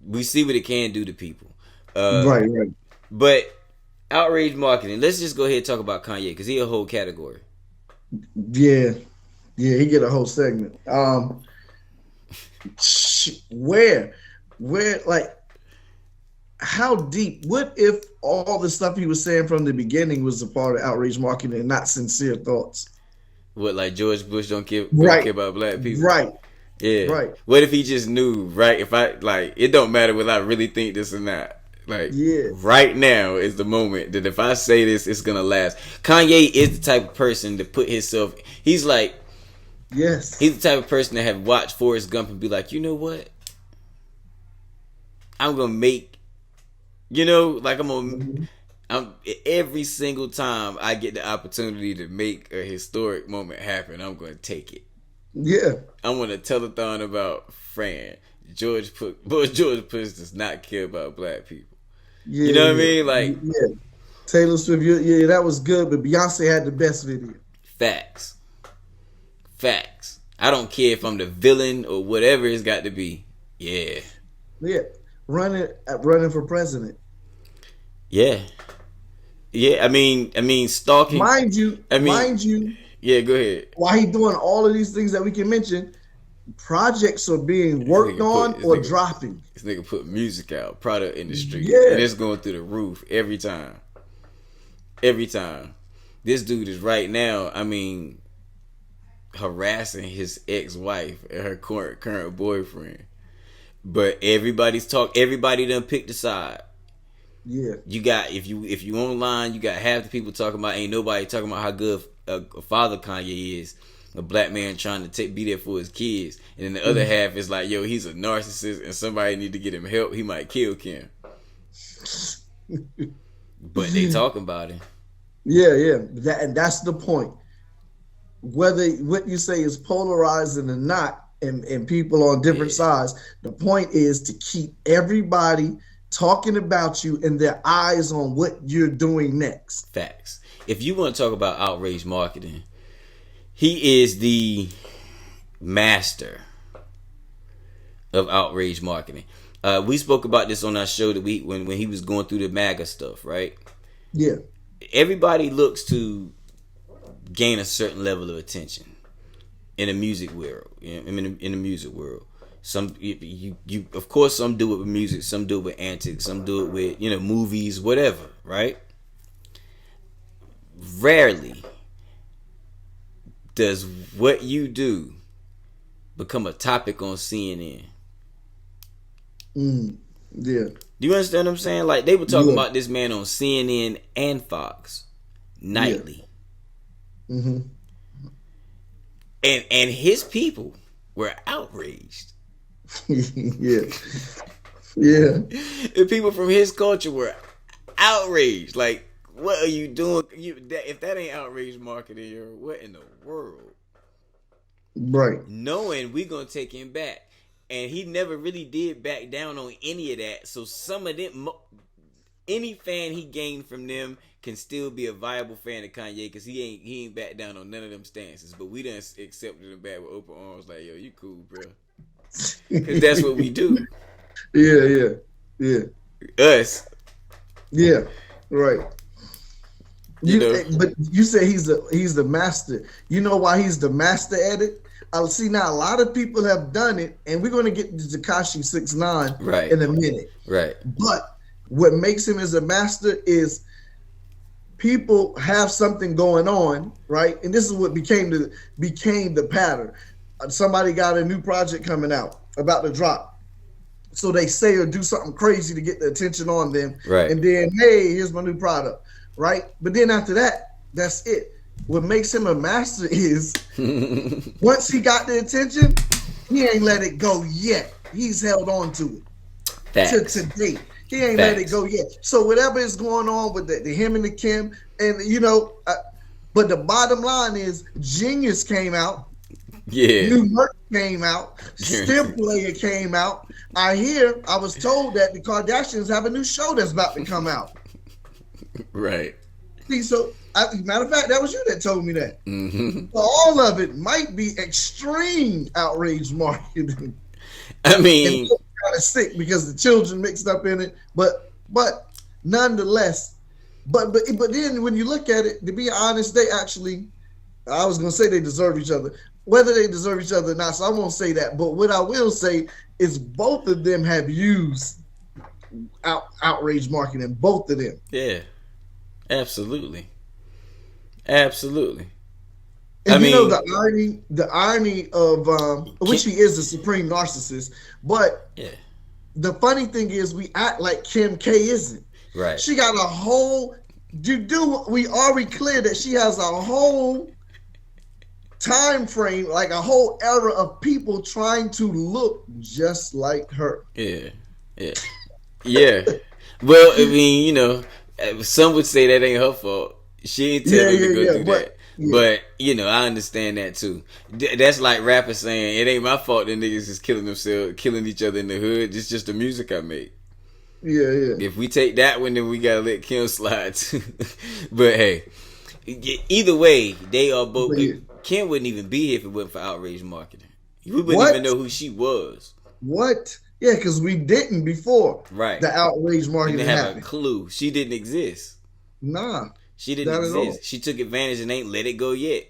we see what it can do to people. Right. But outrage marketing. Let's just go ahead and talk about Kanye because he a whole category. Yeah, he get a whole segment. Where, like, how deep? What if all the stuff he was saying from the beginning was a part of outrage marketing and not sincere thoughts? What, like George Bush don't care about black people? Right. Yeah. Right. What if he just knew, right? If I, like, it don't matter whether I really think this or not. Like, right now is the moment that if I say this, it's going to last. Kanye is the type of person to put himself, he's like, yes. He's the type of person that have watched Forrest Gump and be like, you know what? I'm gonna make, I'm every single time I get the opportunity to make a historic moment happen, I'm gonna take it. Yeah. I'm gonna telethon about Fran. George Bush does not care about black people. Yeah, you know what I mean? Like, Taylor Swift, that was good, but Beyonce had the best video. Facts. I don't care if I'm the villain or whatever it's got to be. Yeah. Running for president. Yeah. I mean, stalking. Mind you. Yeah, go ahead. While he doing all of these things that we can mention, projects are being worked on or dropping. This nigga put music out, product industry, yeah, and it's going through the roof every time. This dude is right now, harassing his ex-wife and her current boyfriend. But everybody done picked a side. Yeah. You got, if you online, you got half the people talking about, ain't nobody talking about how good a father Kanye is. A black man trying to be there for his kids. And then the other half is like, yo, he's a narcissist and somebody need to get him help. He might kill Kim. But they talking about him. Yeah. That's the point. Whether what you say is polarizing or not, and people on different sides, the point is to keep everybody talking about you and their eyes on what you're doing next. Facts. If you want to talk about outrage marketing, he is the master of outrage marketing. We spoke about this on our show that when he was going through the MAGA stuff, right? Yeah. Everybody looks to gain a certain level of attention in the music world. In the music world, some you of course some do it with music, some do it with antics, some do it with movies, whatever, right? Rarely does what you do become a topic on CNN. Yeah. Do you understand what I'm saying? Like, they were talking about this man on CNN and Fox nightly. Yeah. Mm-hmm. And his people were outraged. Yeah. The people from his culture were outraged. Like, what are you doing? If that ain't outrage marketing, what in the world? Right. Knowing we gonna take him back. And he never really did back down on any of that. So some of them, any fan he gained from them can still be a viable fan of Kanye because he ain't back down on none of them stances. But we done accepted him back with open arms, like, yo, you cool, bro. Because that's what we do. Yeah. Us. Yeah. Right. But you say he's the master. You know why he's the master at it? I see now a lot of people have done it, and we're going to get to Tekashi 6ix9ine in a minute. Right. But what makes him as a master is people have something going on, right? And this is what became the pattern. Somebody got a new project coming out, about to drop. so they say or do something crazy to get the attention on them. Right. And then, hey, here's my new product. Right. But then after that, that's it. What makes him a master is once he got the attention, he ain't let it go yet. He's held on to it to today. He ain't let it go yet. So whatever is going on with the him and the Kim, and but the bottom line is Genius came out. Yeah. New Merc came out. Stem Player came out. I was told that the Kardashians have a new show that's about to come out. Right. See, so matter of fact, that was you that told me that. Mm-hmm. So all of it might be extreme outrage marketing. I mean, kind of sick because the children mixed up in it, but nonetheless, but then when you look at it, to be honest, they actually, I was gonna say they deserve each other. Whether they deserve each other or not, so I won't say that. But what I will say is both of them have used outrage marketing. Both of them. Yeah, absolutely. And I mean, the irony of which he is a supreme narcissist, but yeah. The funny thing is we act like Kim K isn't. Right. She got a whole. We already clear that she has a whole time frame, like a whole era of people trying to look just like her. Yeah. Well, I mean, some would say that ain't her fault. She ain't telling them to go do that. Yeah. But, I understand that too. That's like rappers saying, it ain't my fault that niggas is killing themselves, killing each other in the hood. It's just the music I make. Yeah. If we take that one, then we gotta let Kim slide too. But hey, either way, they are both. Kim wouldn't even be here if it wasn't for outrage marketing. We wouldn't even know who she was. What? Yeah, because we didn't before. Right. The outrage marketing didn't have happened. a clue. She didn't exist. Nah. She didn't exist. She took advantage and ain't let it go yet.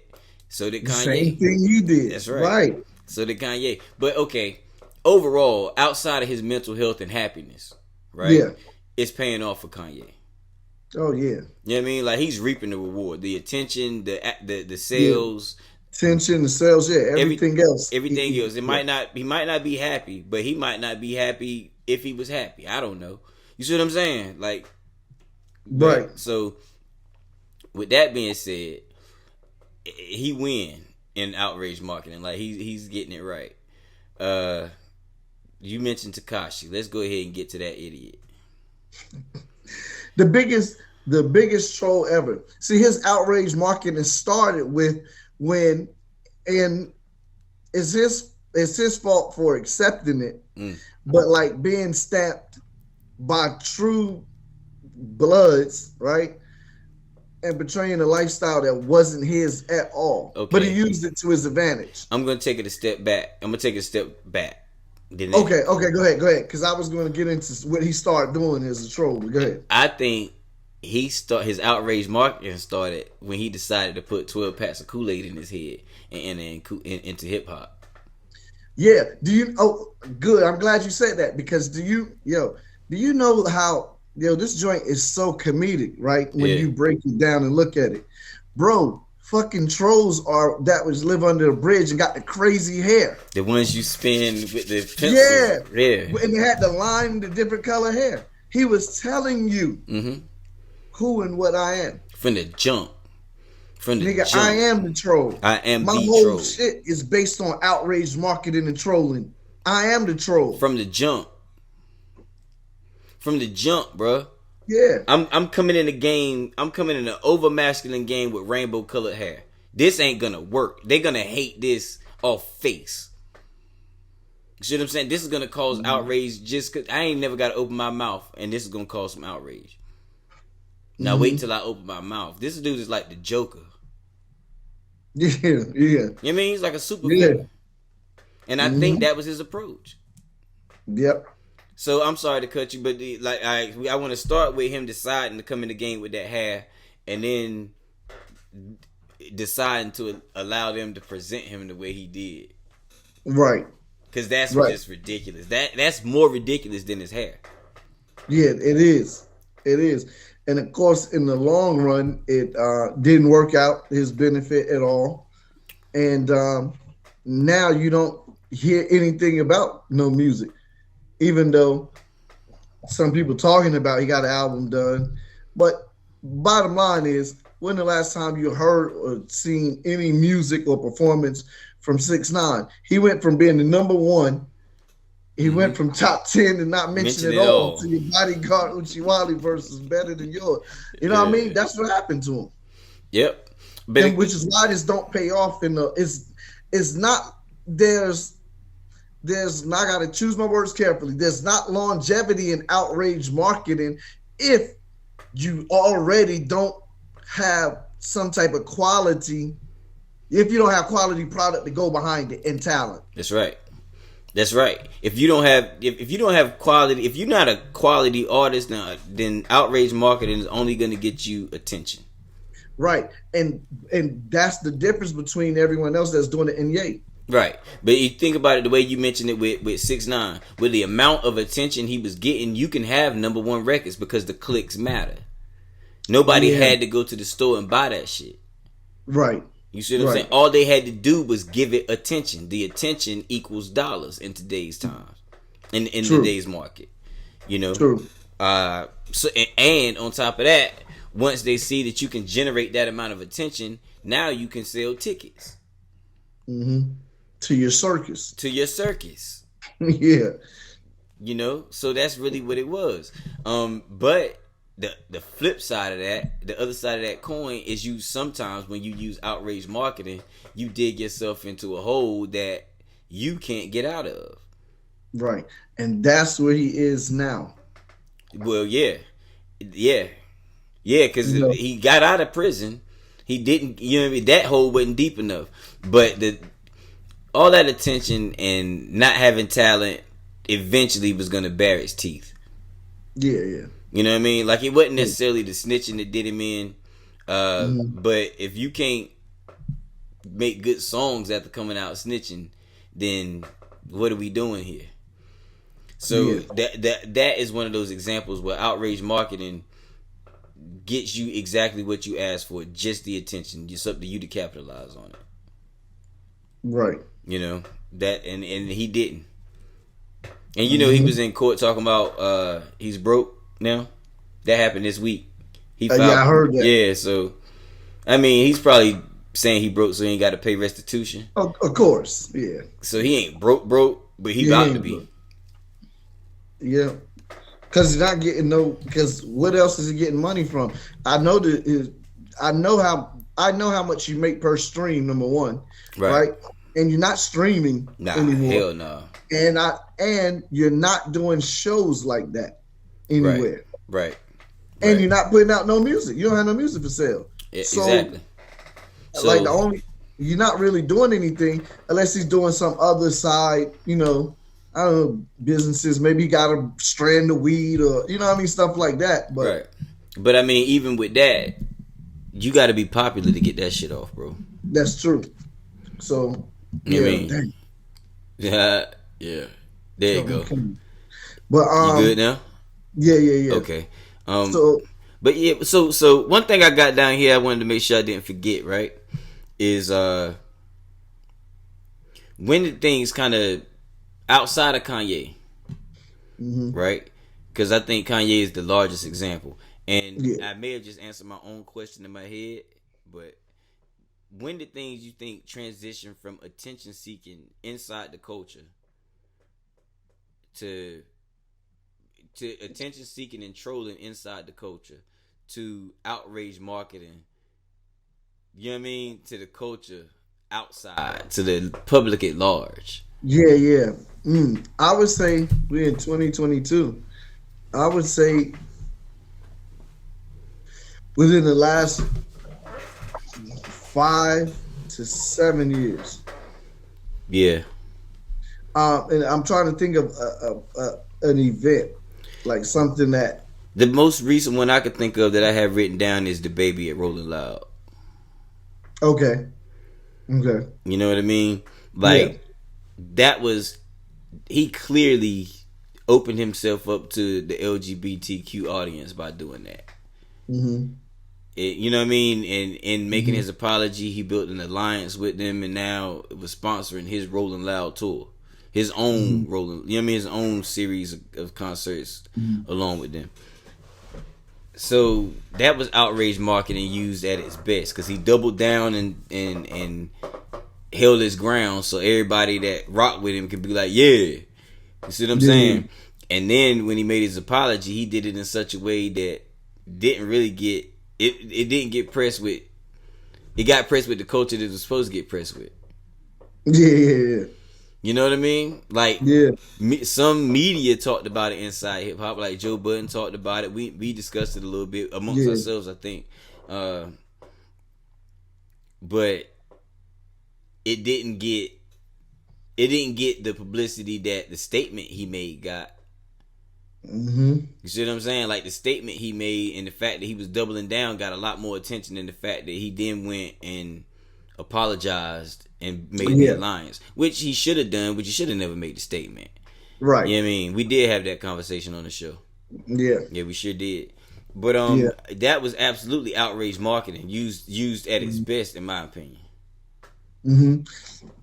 So did Kanye. Same thing you did. That's right. So did Kanye. But okay, overall, outside of his mental health and happiness, right? Yeah. It's paying off for Kanye. Oh yeah. You know what I mean? Like he's reaping the reward, the attention, the sales, attention, the sales, everything else. Everything else. He might not be happy, but he might not be happy if he was happy. I don't know. You see what I'm saying? Like, right. So, with that being said, he win in outrage marketing. Like he's getting it right. You mentioned Tekashi. Let's go ahead and get to that idiot. The biggest troll ever. See, his outrage marketing started with when, and it's his fault for accepting it, but like being stamped by true bloods, right? And portraying a lifestyle that wasn't his at all. Okay. But he used it to his advantage. I'm going to take it a step back. Okay, go ahead. Because I was going to get into what he started doing as a troll. Go ahead. I think his outrage marketing started when he decided to put 12 packs of Kool-Aid in his head and into hip hop. Yeah. Good. I'm glad you said that because do you know how this joint is so comedic, right? When you break it down and look at it, bro. Fucking trolls live under a bridge and got the crazy hair. The ones you spin with the pencil. Yeah. And they had the line, the different color hair. He was telling you who and what I am. From the jump. I am the troll. I am the troll. My whole shit is based on outrage marketing and trolling. I am the troll. From the jump, bro. Yeah. I'm coming in the game. I'm coming in an over masculine game with rainbow colored hair. This ain't gonna work. They're gonna hate this off face. You see what I'm saying? This is gonna cause outrage just cause I ain't never gotta open my mouth, and this is gonna cause some outrage. Now wait till I open my mouth. This dude is like the Joker. Yeah. You know what I mean? He's like a super villain. And I think that was his approach. Yep. So I'm sorry to cut you, but I want to start with him deciding to come in the game with that hair, and then deciding to allow them to present him the way he did. Right. Because that's just ridiculous. That's more ridiculous than his hair. Yeah, it is. It is. And of course, in the long run, it didn't work out his benefit at all. And now you don't hear anything about no music. even though some people talking about he got an album done. But bottom line is, when the last time you heard or seen any music or performance from 6ix9ine? He went from being the number one. He went from top 10 to not mention it all to your bodyguard Uchiwali versus Better Than Yours. You know what I mean? That's what happened to him. Yep. But which is why this don't pay off in the it's not there's I gotta choose my words carefully. There's not longevity in outrage marketing if you already don't have some type of quality, if you don't have quality product to go behind it and talent. That's right. That's right. If you don't have quality, if you're not a quality artist, then outrage marketing is only going to get you attention. Right, and that's the difference between everyone else that's doing it in Ye. Right, but you think about it the way you mentioned it with 6ix9ine, with the amount of attention he was getting, you can have number one records because the clicks matter. Nobody had to go to the store and buy that shit. Right. You see what I'm saying? All they had to do was give it attention. The attention equals dollars in today's times, in today's market. You know. True. So and on top of that, once they see that you can generate that amount of attention, now you can sell tickets. To your circus. Yeah. You know, so that's really what it was. But the flip side of that, the other side of that coin is you sometimes when you use outrage marketing, you dig yourself into a hole that you can't get out of. Right. And that's where he is now. Well, yeah, because he got out of prison. He didn't, you know what I mean? That hole wasn't deep enough. But all that attention and not having talent eventually was going to bear its teeth. Yeah. You know what I mean? Like, it wasn't necessarily the snitching that did him in. But if you can't make good songs after coming out snitching, then what are we doing here? So that is one of those examples where outrage marketing gets you exactly what you asked for, just the attention. It's up to you to capitalize on it. Right. You know, that and he didn't. And you know, he was in court talking about he's broke now. That happened this week. He filed, I heard that. Yeah, so I mean, he's probably saying he broke so he ain't got to pay restitution. Of course, yeah. So he ain't broke, but he about to be. Broke. Yeah, because he's not getting because what else is he getting money from? I know how much you make per stream. Number one, right? And you're not streaming anymore. Hell no. And you're not doing shows like that anywhere. Right. And you're not putting out no music. You don't have no music for sale. Exactly. So, like you're not really doing anything unless he's doing some other side, you know, I don't know, businesses. Maybe he got a strand of weed or, you know what I mean, stuff like that. But, right. But I mean, even with that, you got to be popular to get that shit off, bro. That's true. So, you know what I mean? Yeah. There you go. But you good now? Yeah. Okay. So one thing I got down here I wanted to make sure I didn't forget, right? Is when did things kind of outside of Kanye, right? Because I think Kanye is the largest example, and I may have just answered my own question in my head, but when did things you think transition from attention seeking inside the culture to attention seeking and trolling inside the culture to outrage marketing, you know what I mean, to the culture outside, to the public at large? Yeah. I would say we're in 2022. I would say within the last 5 to 7 years. Yeah. And I'm trying to think of an event, like something that. The most recent one I could think of that I have written down is the baby at Rolling Loud. Okay. You know what I mean? Like, that was, he clearly opened himself up to the LGBTQ audience by doing that. You know what I mean? And in making his apology, he built an alliance with them, and now it was sponsoring his Rolling Loud tour, his own rolling. You know what I mean? His own series of concerts along with them. So that was outrage marketing used at its best because he doubled down and held his ground, so everybody that rocked with him could be like, yeah, you see what I'm saying? And then when he made his apology, he did it in such a way that didn't really get it. It didn't get pressed with. It got pressed with the culture that it was supposed to get pressed with. Yeah. You know what I mean? Like, some media talked about it inside hip hop. Like Joe Budden talked about it. We discussed it a little bit amongst ourselves, I think. But it didn't get the publicity that the statement he made got. You see what I'm saying? Like the statement he made and the fact that he was doubling down got a lot more attention than the fact that he then went and apologized and made the alliance, which he should have done, but he should have never made the statement. Right. You know what I mean? We did have that conversation on the show. Yeah. Yeah, we sure did. But that was absolutely outrage marketing used at its best, in my opinion.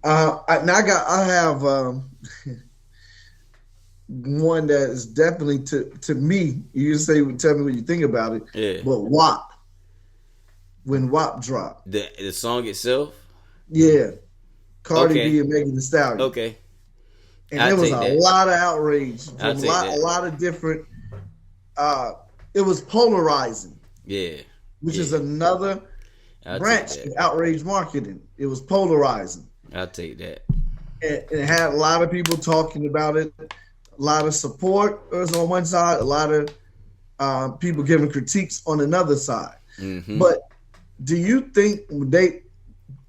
I have one that is definitely to me. You can tell me what you think about it. Yeah. But WAP, when WAP dropped, the song itself. Yeah. Cardi B and Megan Thee Stallion. Okay. And there was a lot of outrage from a lot of different. It was polarizing. Yeah. Which is another branch of outrage marketing. It was polarizing. I'll take that. And it had a lot of people talking about it. A lot of support was on one side. A lot of people giving critiques on another side. But do you think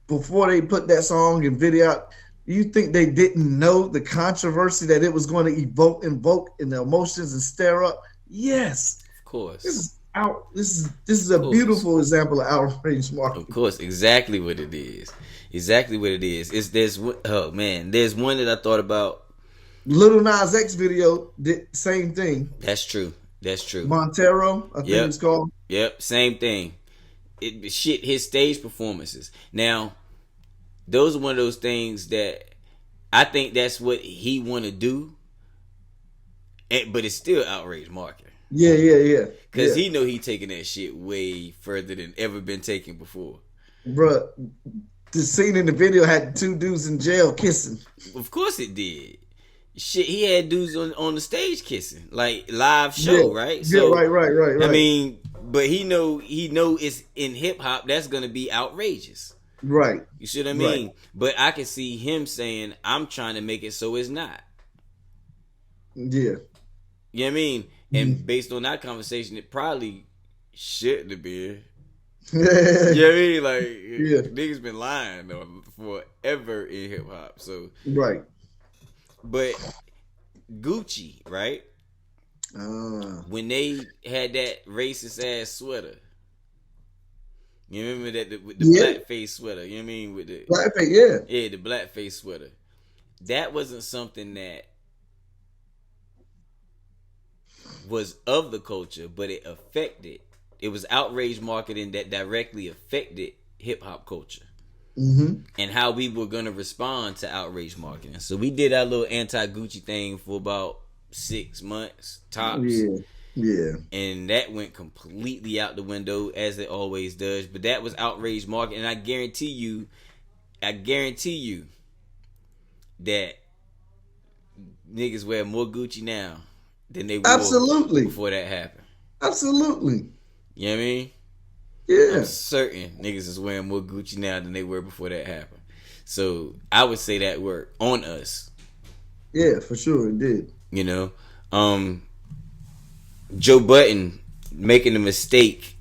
before they put that song and video out, do you think they didn't know the controversy that it was going to invoke in the emotions and stir up? Yes. Of course. This is a beautiful example of outrage marketing. Of course, exactly what it is. Exactly what it is. There's one that I thought about. Lil Nas X video did same thing. That's true. Montero, I think it's called. Yep, same thing. His stage performances. Now, those are one of those things that I think that's what he want to do, but it's still outrage marketing. Yeah. Because he know he taking that shit way further than ever been taken before. Bruh, the scene in the video had two dudes in jail kissing. Of course it did. Shit, he had dudes on the stage kissing, like live show, right? So, right. I mean, but he know it's in hip hop that's gonna be outrageous, right? You see what I mean? Right. But I can see him saying, "I'm trying to make it so it's not." Yeah, you know what I mean? And based on that conversation, it probably shouldn't have been. You know what I mean? Like, niggas been lying forever in hip hop, so right. But Gucci, right? When they had that racist ass sweater, you remember that with the blackface sweater? You know what I mean? With the blackface, the blackface sweater. That wasn't something that was of the culture, but it affected. It was outrage marketing that directly affected hip hop culture. And how we were going to respond to outrage marketing. So we did our little anti-Gucci thing for about 6 months tops. Yeah. And that went completely out the window, as it always does. But that was outrage marketing. And I guarantee you that niggas wear more Gucci now than they wore before that happened. Absolutely. You know what I mean? Yeah. I'm certain niggas is wearing more Gucci now than they were before that happened. So I would say that worked on us. Yeah, for sure it did. You know, Joe Budden making a mistake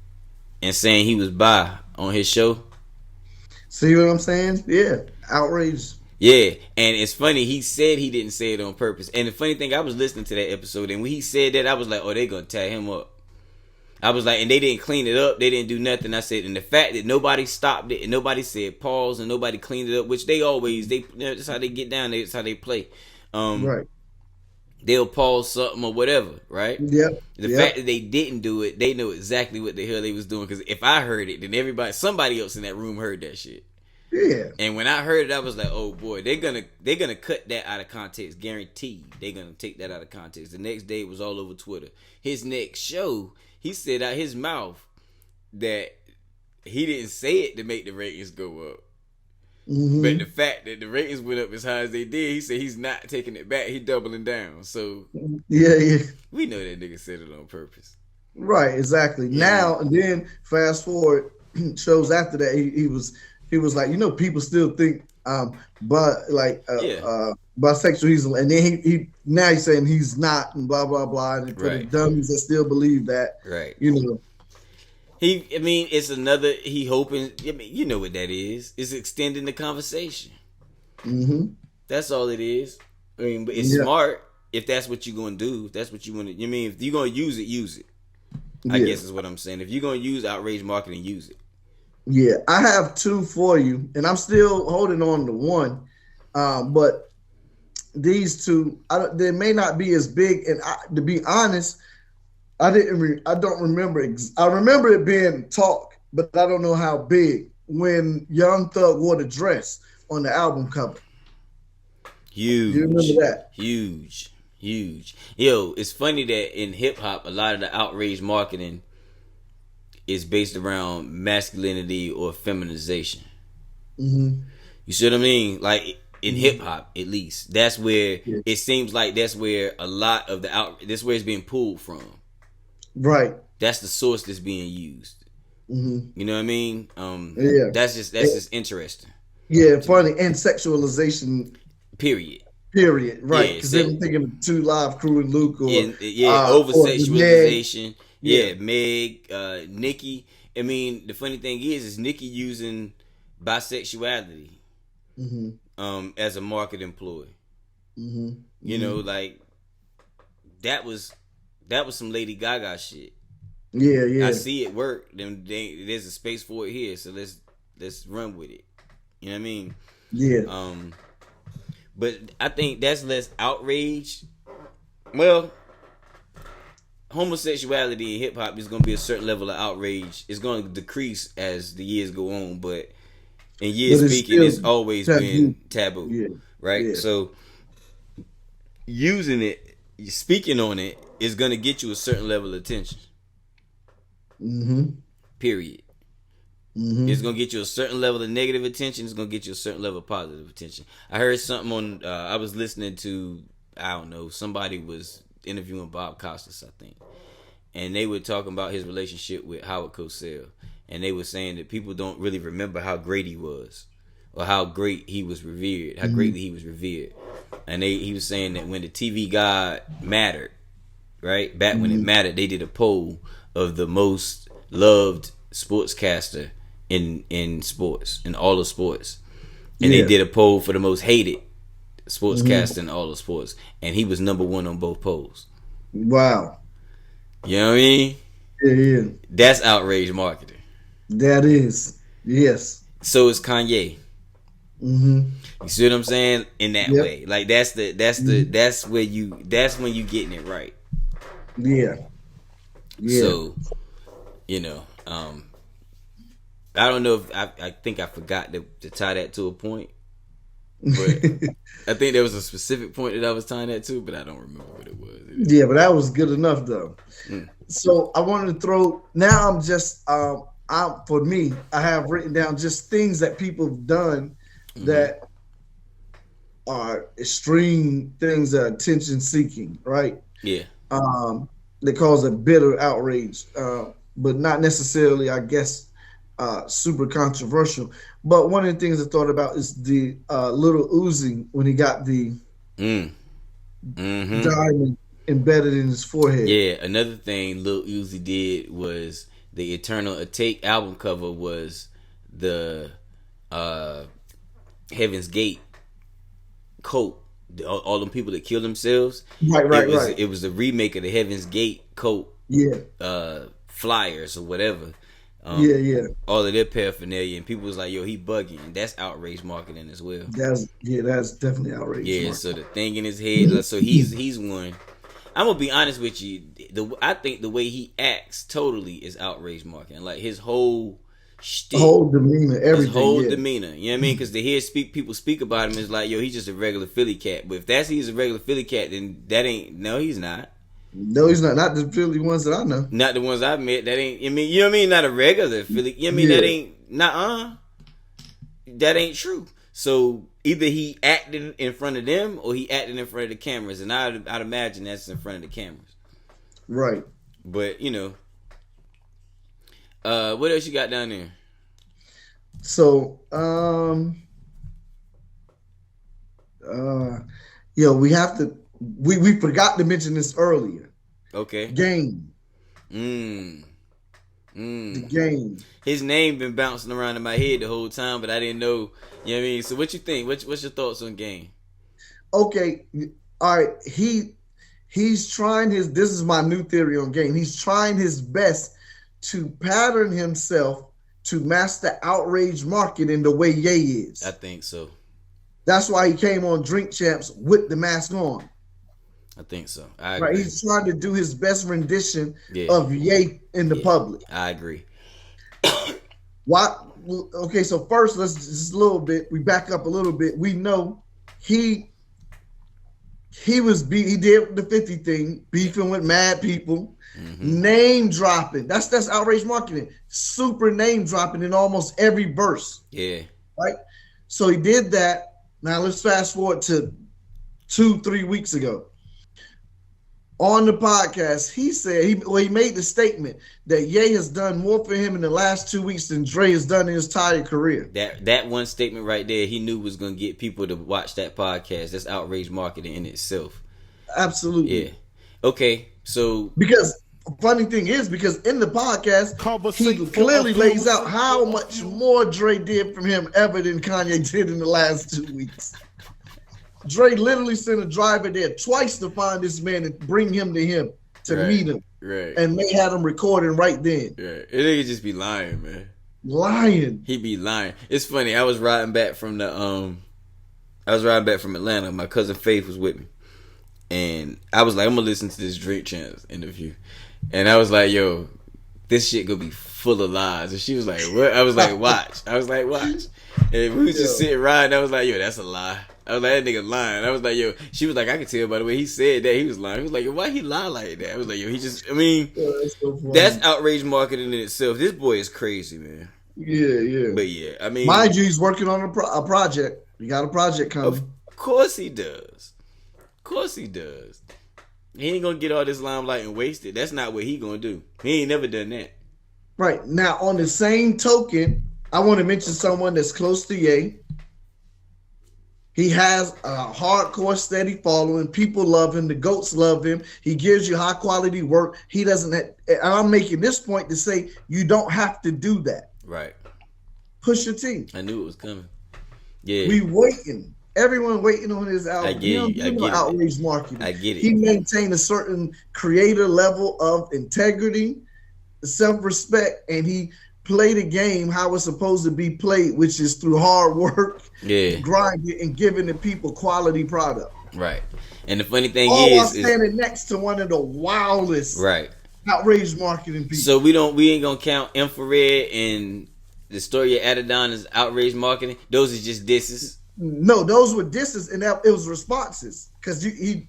and saying he was bi on his show. See what I'm saying? Yeah, outrage. Yeah, and it's funny. He said he didn't say it on purpose. And the funny thing, I was listening to that episode, and when he said that, I was like, "Oh, they gonna tie him up." I was like, and they didn't clean it up. They didn't do nothing. I said, and the fact that nobody stopped it and nobody said pause and nobody cleaned it up, which that's how they get down. That's how they play. Right. They'll pause something or whatever, right? Yep. The fact that they didn't do it, they know exactly what the hell they was doing. Because if I heard it, then somebody else in that room heard that shit. Yeah. And when I heard it, I was like, oh boy, they're gonna cut that out of context. Guaranteed. They're gonna take that out of context. The next day it was all over Twitter. His next show, he said out his mouth that he didn't say it to make the ratings go up. Mm-hmm. But the fact that the ratings went up as high as they did, he said he's not taking it back. He doubling down. So yeah. We know that nigga said it on purpose. Right, exactly. Yeah. Now and then, fast forward shows after that, he was like, people still think bisexual, he's, and then he now he's saying he's not, and blah blah blah, and for the dummies that still believe that, right? It's another. He hoping. You know what that is? It's extending the conversation. Mm-hmm. That's all it is. But it's smart if that's what you're gonna do. If that's what you want to. If you're gonna use it, use it. I guess is what I'm saying. If you're gonna use outrage marketing, use it. Yeah, I have two for you, and I'm still holding on to one, but these two, they may not be as big. And to be honest, I don't remember. I remember it being talk, but I don't know how big. When Young Thug wore the dress on the album cover. Huge. You remember that? Huge. Yo, it's funny that in hip hop, a lot of the outrage marketing is based around masculinity or feminization. Mm-hmm. You see what I mean? Like in hip hop, at least, that's where it seems like that's where a lot of that's where it's being pulled from. Right. That's the source that's being used. Mm-hmm. You know what I mean? That's just interesting. Yeah, funny and sexualization. Period. Right? Because they're thinking of 2 Live Crew and Luke, or over sexualization. Yeah, Meg, Nicki. The funny thing is Nicki using bisexuality as a marketing ploy. Mm-hmm. You know, like that was some Lady Gaga shit. Yeah. I see it work. There's a space for it here, so let's run with it. You know what I mean? Yeah. But I think that's less outrage. Well, homosexuality in hip hop is going to be a certain level of outrage. It's going to decrease as the years go on, but in years speaking, it's always been taboo, right? Yeah. So using it, speaking on it, is going to get you a certain level of attention. Mm-hmm. Period. Mm-hmm. It's going to get you a certain level of negative attention. It's going to get you a certain level of positive attention. I heard something on, I was listening to, I don't know, somebody was interviewing Bob Costas, I think. And they were talking about his relationship with Howard Cosell. And they were saying that people don't really remember how great he was. Or how great he was revered. How greatly he was revered. And he was saying that when the TV God mattered, right? Back when it mattered, they did a poll of the most loved sportscaster in sports, in all of sports. And they did a poll for the most hated sportscaster in all of sports. And he was number 1 on both polls. Wow. You know what I mean? Yeah. That's outrage marketing. That is. Yes. So is Kanye. Mm-hmm. You see what I'm saying? In that way. Like that's when you getting it right. Yeah. So, I don't know if I think I forgot to tie that to a point. But I think there was a specific point that I was tying that to, but I don't remember what it was. Yeah, but that was good enough though. So I wanted to throw, now I'm just for me, I have written down just things that people have done that are extreme things that are attention seeking, right? Yeah. They cause a bitter outrage, but not necessarily, I guess, super controversial. But one of the things I thought about is the Little Uzi when he got the diamond embedded in his forehead. Yeah, another thing Lil Uzi did was the Eternal Take album cover was the Heaven's Gate coat. All them people that killed themselves. Right. It was a remake of the Heaven's Gate coat. Yeah. Flyers or whatever. All of their paraphernalia, and people was like, "Yo, he bugging." That's outrage marketing as well. That's definitely outrage. Yeah. marketing. So the thing in his head, so he's one. I'm gonna be honest with you. I think the way he acts totally is outrage marketing. Like his whole shtick. Whole demeanor, everything. His whole demeanor. You know what I mean? Because to hear people speak about him is like, yo, he's just a regular Philly cat. But if he's a regular Philly cat, then that ain't. No, he's not. No, he's not. Not the Philly ones that I know. Not the ones I've met. That ain't. I mean, you know what I mean? Not a regular Philly. You know what I mean? That ain't. That ain't true. So either he acting in front of them or he acting in front of the cameras, and I'd imagine that's in front of the cameras. Right. But you know, what else you got down there? So, we have to. We forgot to mention this earlier. Okay. Game. The game. His name been bouncing around in my head the whole time, but I didn't know. You know what I mean? So what you think? What's your thoughts on Game? Okay. All right. He's trying his. This is my new theory on Game. He's trying his best to pattern himself to master outrage marketing the way Ye is. I think so. That's why he came on Drink Champs with the mask on. I think so. I agree. Right, he's trying to do his best rendition of Ye in the public. I agree. Why? Okay, so first let's just a little bit. We back up a little bit. We know he did the 50 thing, beefing with mad people, name dropping. That's outrage marketing. Super name dropping in almost every verse. Yeah. Right. So he did that. Now let's fast forward to 2-3 weeks ago. On the podcast, he said he made the statement that Ye has done more for him in the last 2 weeks than Dre has done in his entire career. That one statement right there, he knew was going to get people to watch that podcast. That's outrage marketing in itself. Absolutely. Yeah. Okay. So because funny thing is, because in the podcast, he clearly lays out how much more Dre did from him ever than Kanye did in the last 2 weeks. Dre literally sent a driver there twice to find this man and bring him to him to meet him. Right. And they had him recording right then. Right. It nigga just be lying, man. Lying. He be lying. It's funny. I was riding back from Atlanta. My cousin Faith was with me. And I was like, I'm gonna listen to this Drink Champs interview. And I was like, yo, this shit gonna be full of lies. And she was like, what? I was like, watch. And we was just sitting riding. I was like, yo, that's a lie. I was like, that nigga lying. I was like, yo, she was like, I could tell by the way he said that he was lying. He was like, yo, why he lie like that? I was like, yo, that's outrage marketing in itself. This boy is crazy, man. Yeah. But yeah, I mean, mind you, he's working on a project. He got a project coming. Of course he does. He ain't gonna get all this limelight and waste it. That's not what he gonna do. He ain't never done that. Right. Now, on the same token, I want to mention someone that's close to Ye. He has a hardcore, steady following. People love him. The GOATs love him. He gives you high quality work. He doesn't have, and I'm making this point to say you don't have to do that. Right. Push your team. I knew it was coming. Yeah. We waiting. Everyone waiting on his album. I get it. Outrage marketing. I get it. He maintained a certain creator level of integrity, self-respect, and he play the game how it's supposed to be played, which is through hard work, grinding, and giving the people quality product. Right. And the funny thing while standing next to one of the wildest outrage marketing people. So we ain't gonna count Infrared and the story of Adidon as outrage marketing. Those are just disses. No, those were disses, and it was responses because he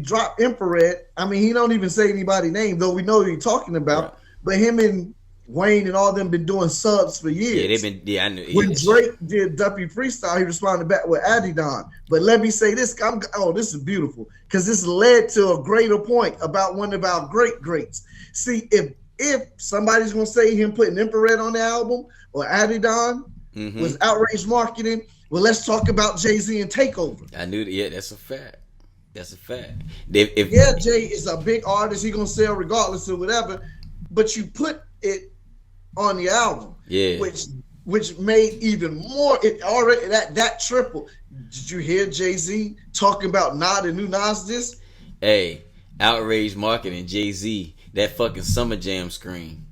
dropped Infrared. I mean, he don't even say anybody's name, though we know who you're talking about. Right. But him and Wayne and all them been doing subs for years. Yeah, they've been. Yeah, I knew. When Drake did Duppy Freestyle, he responded back with Adidon. But let me say this. This is beautiful because this led to a greater point about one of our greats. See, if somebody's gonna say him putting Infrared on the album or Adidon was outrage marketing, well, let's talk about Jay-Z and Takeover. I knew that. Yeah, that's a fact. Jay is a big artist. He gonna sell regardless of whatever. But you put it on the album, which made even more. It already that triple. Did you hear Jay-Z talking about the new Nas this? Hey, outrage marketing, Jay-Z, that fucking Summer Jam screen.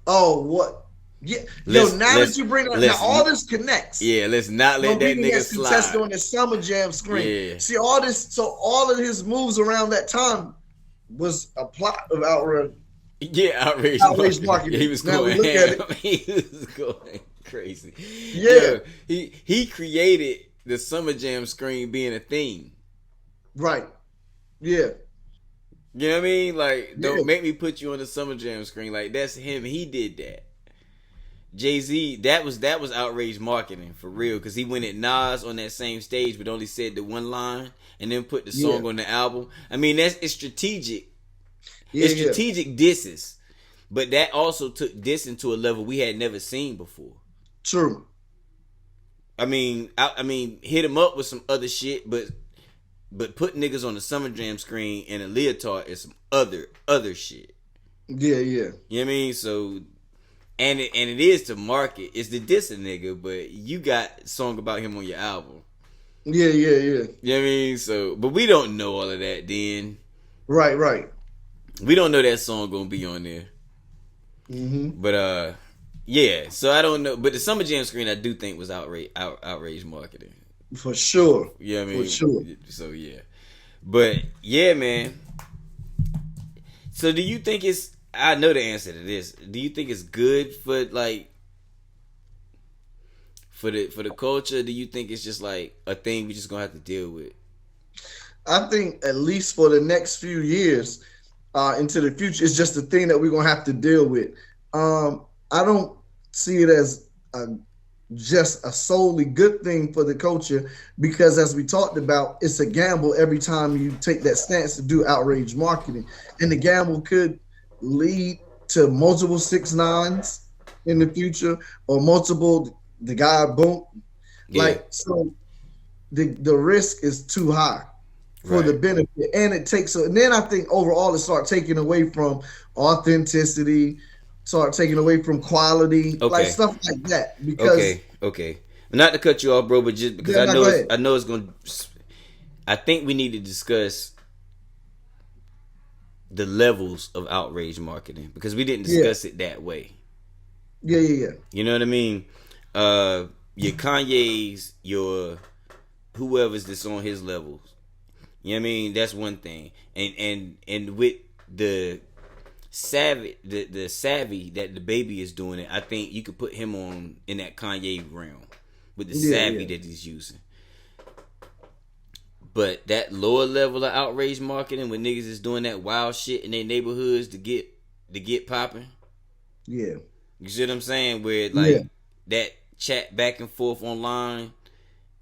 Oh, what? Yeah, that you bring up, all this connects. Yeah, let's not let that nigga slide. On the Summer Jam screen. Yeah. See all this. So all of his moves around that time was a plot of outrage. Yeah, outrage marketing. He was Now we going look at ham. it. He was going crazy. Yeah. Yo, he created the Summer Jam screen being a theme. Right. Yeah. You know what I mean? Like, don't Yeah. make me put you on the Summer Jam screen. Like, that's him. He did that. Jay-Z, that was outrage marketing for real, because he went at Nas on that same stage but only said the one line and then put the song on the album. I mean, it's strategic. It's strategic disses, but that also took dissing to a level we had never seen before. True. I mean, hit him up with some other shit, but put niggas on the Summer Jam screen in a leotard is some other shit. Yeah. You know what I mean? So, and it is to market. It's the dissing nigga, but you got a song about him on your album. Yeah. You know what I mean? So, but we don't know all of that then. Right. We don't know that song gonna be on there. But yeah. So I don't know. But the Summer Jam screen, I do think was outrage marketing for sure. Yeah, I mean, for sure. So yeah, but yeah, man. So do you think it's? I know the answer to this. Do you think it's good for like for the culture? Do you think it's just like a thing we just gonna have to deal with? I think at least for the next few years. Into the future, it's just a thing that we're gonna have to deal with. I don't see it as just a solely good thing for the culture, because as we talked about, it's a gamble every time you take that stance to do outrage marketing, and the gamble could lead to multiple 6ix9ines in the future, or multiple the guy boom. Yeah. Like, so the risk is too high for the benefit, and it takes. And then I think overall it start taking away from authenticity, start taking away from quality, like stuff like that. Because okay, not to cut you off, bro, but just because I know it's gonna. I think we need to discuss the levels of outrage marketing, because we didn't discuss it that way. Yeah. You know what I mean? Your Kanye's, your whoever's that's on his levels. You know what I mean? That's one thing. And with the savvy that the baby is doing it, I think you could put him on in that Kanye realm with the savvy that he's using. But that lower level of outrage marketing, when niggas is doing that wild shit in their neighborhoods to get popping. Yeah. You see what I'm saying? Where like that chat back and forth online.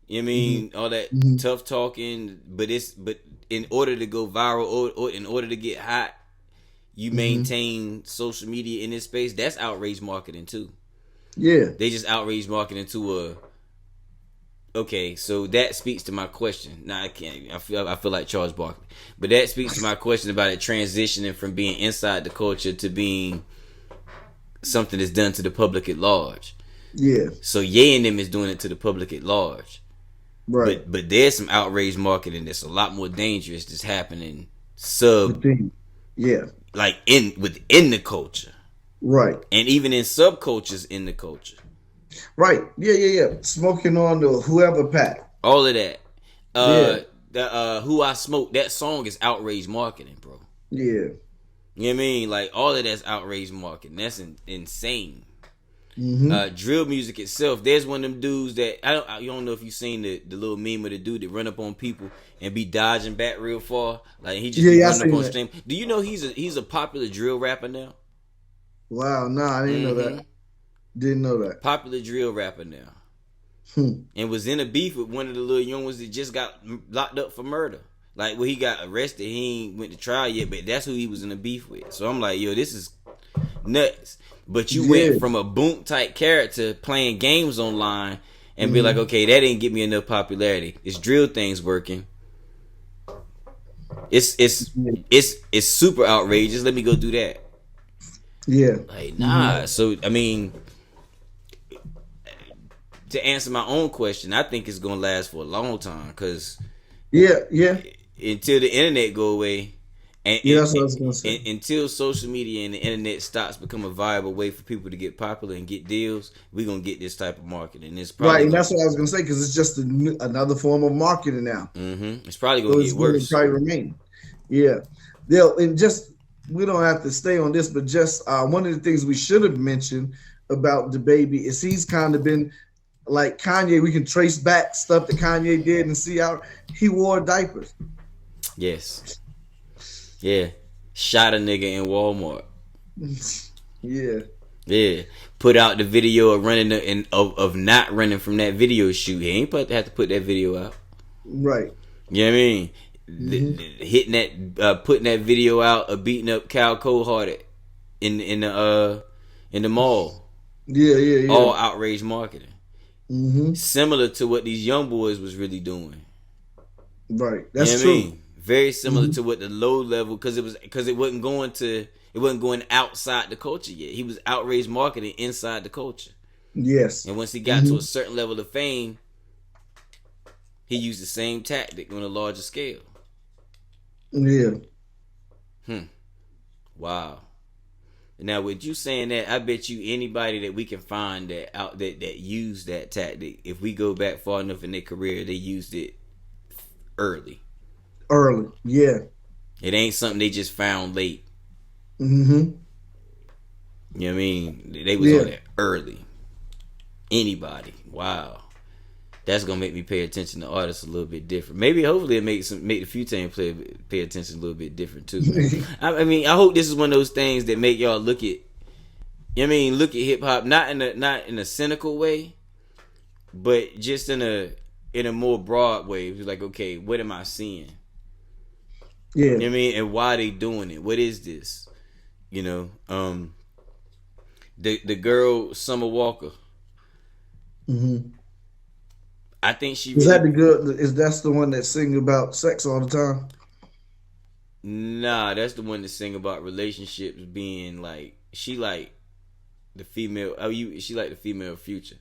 You know what I mean? All that tough talking, but in order to go viral or in order to get hot, you maintain social media in this space. That's outrage marketing too. Yeah. They just outrage marketing to a. Okay, so that speaks to my question. Now I feel like Charles Barkley, but that speaks to my question about it transitioning from being inside the culture to being something that's done to the public at large. Yeah. So Ye and them is doing it to the public at large. Right. But there's some outrage marketing that's a lot more dangerous that's happening like within the culture. Right. And even in subcultures in the culture. Right. Yeah. Smoking on the whoever pack. All of that. Who I Smoke, that song is outrage marketing, bro. Yeah. You know what I mean? Like, all of that's outrage marketing. That's insane. Drill music itself, there's one of them dudes that you don't know if you seen the little meme of the dude that run up on people and be dodging back real far, like he just be running up on stream. Do you know he's a popular drill rapper now? Wow, I didn't know that. Didn't know that. Popular drill rapper now. And was in a beef with one of the little young ones that just got locked up for murder. Like, when he got arrested, he ain't went to trial yet, but that's who he was in a beef with. So I'm like, yo, this is nuts. But you went from a boom type character playing games online and be like, okay, that didn't get me enough popularity. This drill thing's working. It's super outrageous. Let me go do that. Yeah. Like, nah. So I mean, to answer my own question, I think it's gonna last for a long time, because until the internet go away. That's what I was gonna say. Until social media and the internet stops becoming a viable way for people to get popular and get deals, we're gonna get this type of marketing. It's probably and that's what I was gonna say, because it's just another form of marketing now. It's probably gonna get worse. Probably remain. Yeah. And just we don't have to stay on this, but just one of the things we should have mentioned about the baby is he's kind of been like Kanye. We can trace back stuff that Kanye did and see how he wore diapers. Yes. Yeah. Shot a nigga in Walmart. Yeah. Yeah. Put out the video of running of not running from that video shoot. He ain't have to put that video out. Right. You know what I mean? Hitting that, putting that video out of beating up Cal Cold-Hearted in the mall. Yeah. All outrage marketing. Mm-hmm. Similar to what these young boys was really doing. Right. That's you know true. I mean? Very similar to what the low level, because it wasn't going outside the culture yet. He was outrage marketing inside the culture. Yes. And once he got to a certain level of fame, he used the same tactic on a larger scale. Yeah. Wow. Now, with you saying that, I bet you anybody that we can find that used that tactic, if we go back far enough in their career, they used it early. Early, yeah. It ain't something they just found late. Mm-hmm. You know what I mean? They was on it early. Anybody. Wow. That's gonna make me pay attention to artists a little bit different. Maybe, hopefully, it make the Few Tang pay attention a little bit different too. I mean, I hope this is one of those things that make y'all look at. You know what I mean? Look at hip hop not in a cynical way, but just in a more broad way. It's like, okay, what am I seeing? Yeah. You know what I mean? And why they doing it? What is this? You know, the girl Summer Walker. Mm-hmm. I think she is that the good? Is that's the one that sing about sex all the time? Nah, that's the one that sing about relationships being like she like the female. She like the female Future.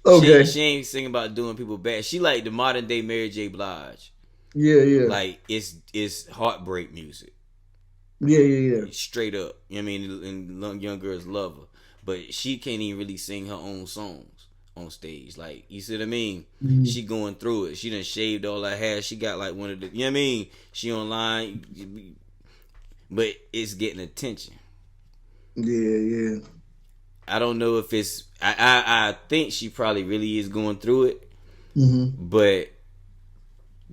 Okay. She ain't singing about doing people bad. She like the modern day Mary J. Blige. Yeah. Like it's heartbreak music. Yeah. Straight up. You know what I mean? And young girls love her. But she can't even really sing her own songs on stage. Like, you see what I mean? Mm-hmm. She going through it. She done shaved all her hair. She got like one of the, you know what I mean? She online. But it's getting attention. Yeah. I don't know if it's, I think she probably really is going through it. Mm-hmm. But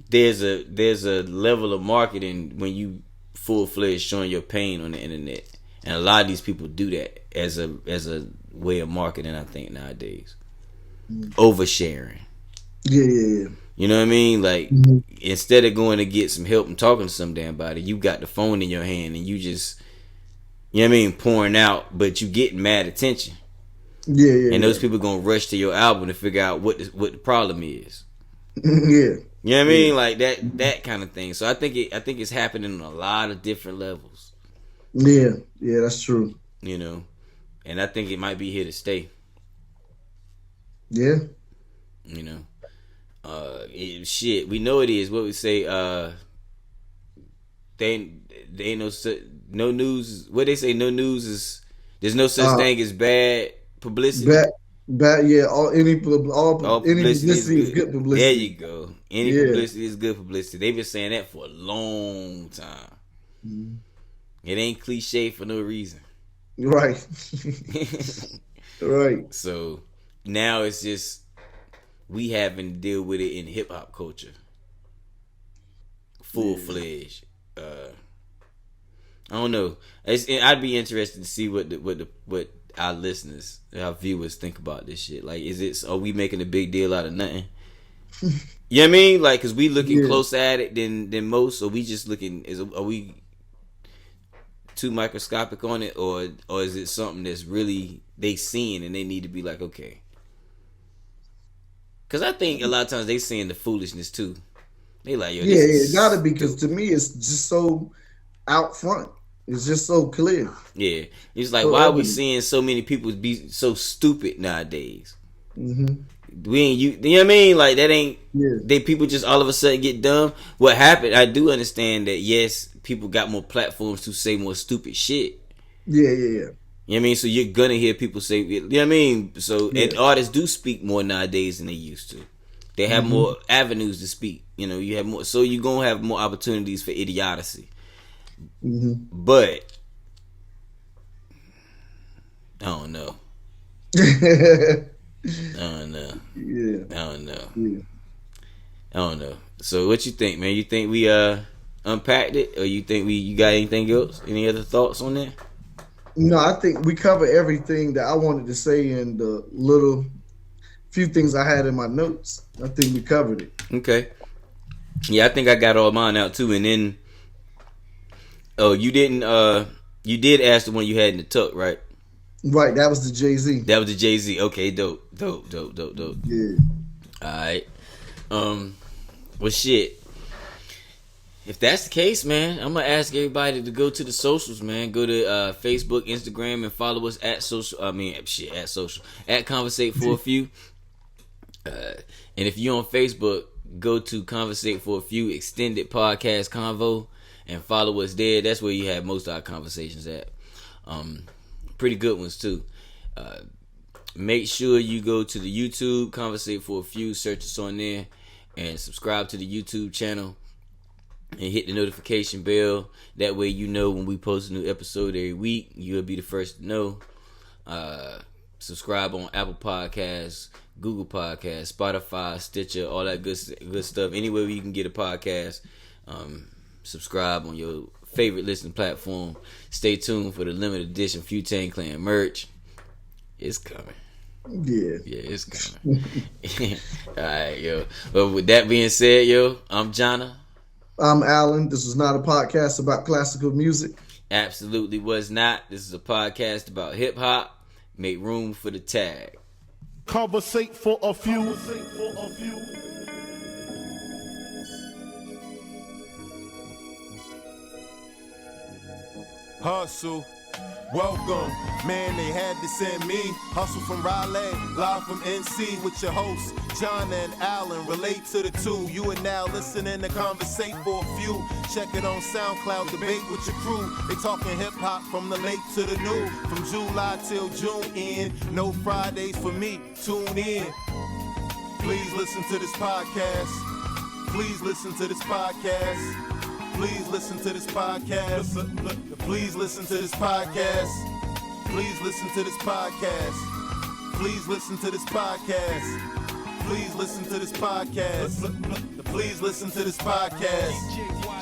there's a level of marketing when you full-fledged showing your pain on the internet. And a lot of these people do that as a way of marketing, I think, nowadays. Oversharing. Yeah. You know what I mean? Like, instead of going to get some help and talking to some damn body, you got the phone in your hand and you just, you know what I mean, pouring out, but you getting mad attention. Yeah. And those people gonna rush to your album to figure out what the problem is. Yeah. You know what I mean? Like that kind of thing. So I think it's happening on a lot of different levels. Yeah, that's true. You know, and I think it might be here to stay. Yeah. You know, shit, we know it is. What we say, they ain't no news. What they say, no news is there's no such thing as bad publicity. Bad, yeah. Any publicity is good publicity. There you go. Any publicity is good publicity. They've been saying that for a long time. Mm-hmm. It ain't cliche for no reason. Right. Right. So now it's just we having to deal with it in hip hop culture. Full fledged. I don't know. I'd be interested to see what our listeners, our viewers think about this shit. Like, are we making a big deal out of nothing? You know what I mean? Like, cause we looking closer at it than most, or we just looking, are we too microscopic on it, or is it something that's really they seeing and they need to be like, okay? Cause I think a lot of times they seeing the foolishness too. They like, yo, it gotta be, because to me it's just so out front. It's just so clear. Yeah, it's like, why are we seeing so many people be so stupid nowadays? Mm-hmm. We ain't you know what I mean? Like, that ain't they people just all of a sudden get dumb. What happened? I do understand that. Yes, people got more platforms to say more stupid shit. Yeah. You know what I mean? So you're gonna hear people say, you know what I mean? So and artists do speak more nowadays than they used to. They have more avenues to speak. You know, you have more, so you're gonna have more opportunities for idiocy. But I don't know. I don't know. Yeah. I don't know. Yeah. I don't know. So what you think, man? You think we unpacked it, or you think you got anything else? Any other thoughts on that? No, I think we covered everything that I wanted to say in the little few things I had in my notes. I think we covered it. Okay. Yeah, I think I got all mine out too. And then, oh, you didn't. You did ask the one you had in the tuck, right? Right, that was the Jay-Z. That was the Jay-Z. Okay, dope. Yeah. All right. Well, shit. If that's the case, man, I'm gonna ask everybody to go to the socials, man. Go to Facebook, Instagram, and follow us at Conversate for a Few. And if you're on Facebook, go to Conversate for a Few Extended Podcast Convo and follow us there. That's where you have most of our conversations at. Pretty good ones too. Make sure you go to the YouTube, Conversate for a Few, search us on there, and subscribe to the YouTube channel and hit the notification bell. That way you know when we post a new episode every week. You'll be the first to know. Subscribe on Apple Podcasts, Google Podcasts, Spotify, Stitcher, all that good stuff. Anywhere you can get a podcast, subscribe on your favorite listening platform. Stay tuned for the limited edition Few Tang Clan merch. It's coming. Yeah, it's coming. All right, yo. But with that being said, yo, I'm Jonna. I'm Alan. This is not a podcast about classical music. Absolutely was not. This is a podcast about hip hop. Make room for the tag. Conversate for a few. Hustle, welcome, man, they had to send me. Hustle from Raleigh, live from NC with your hosts, John and Alan. Relate to the two, you are now listening to Conversate for a Few. Check it on SoundCloud, debate with your crew. They talking hip-hop from the late to the new. From July till June end, no Fridays for me, tune in. Please listen to this podcast. Please listen to this podcast. Please listen to this podcast. Please listen to this podcast. Please listen to this podcast. Please listen to this podcast. Please listen to this podcast. Please listen to this podcast.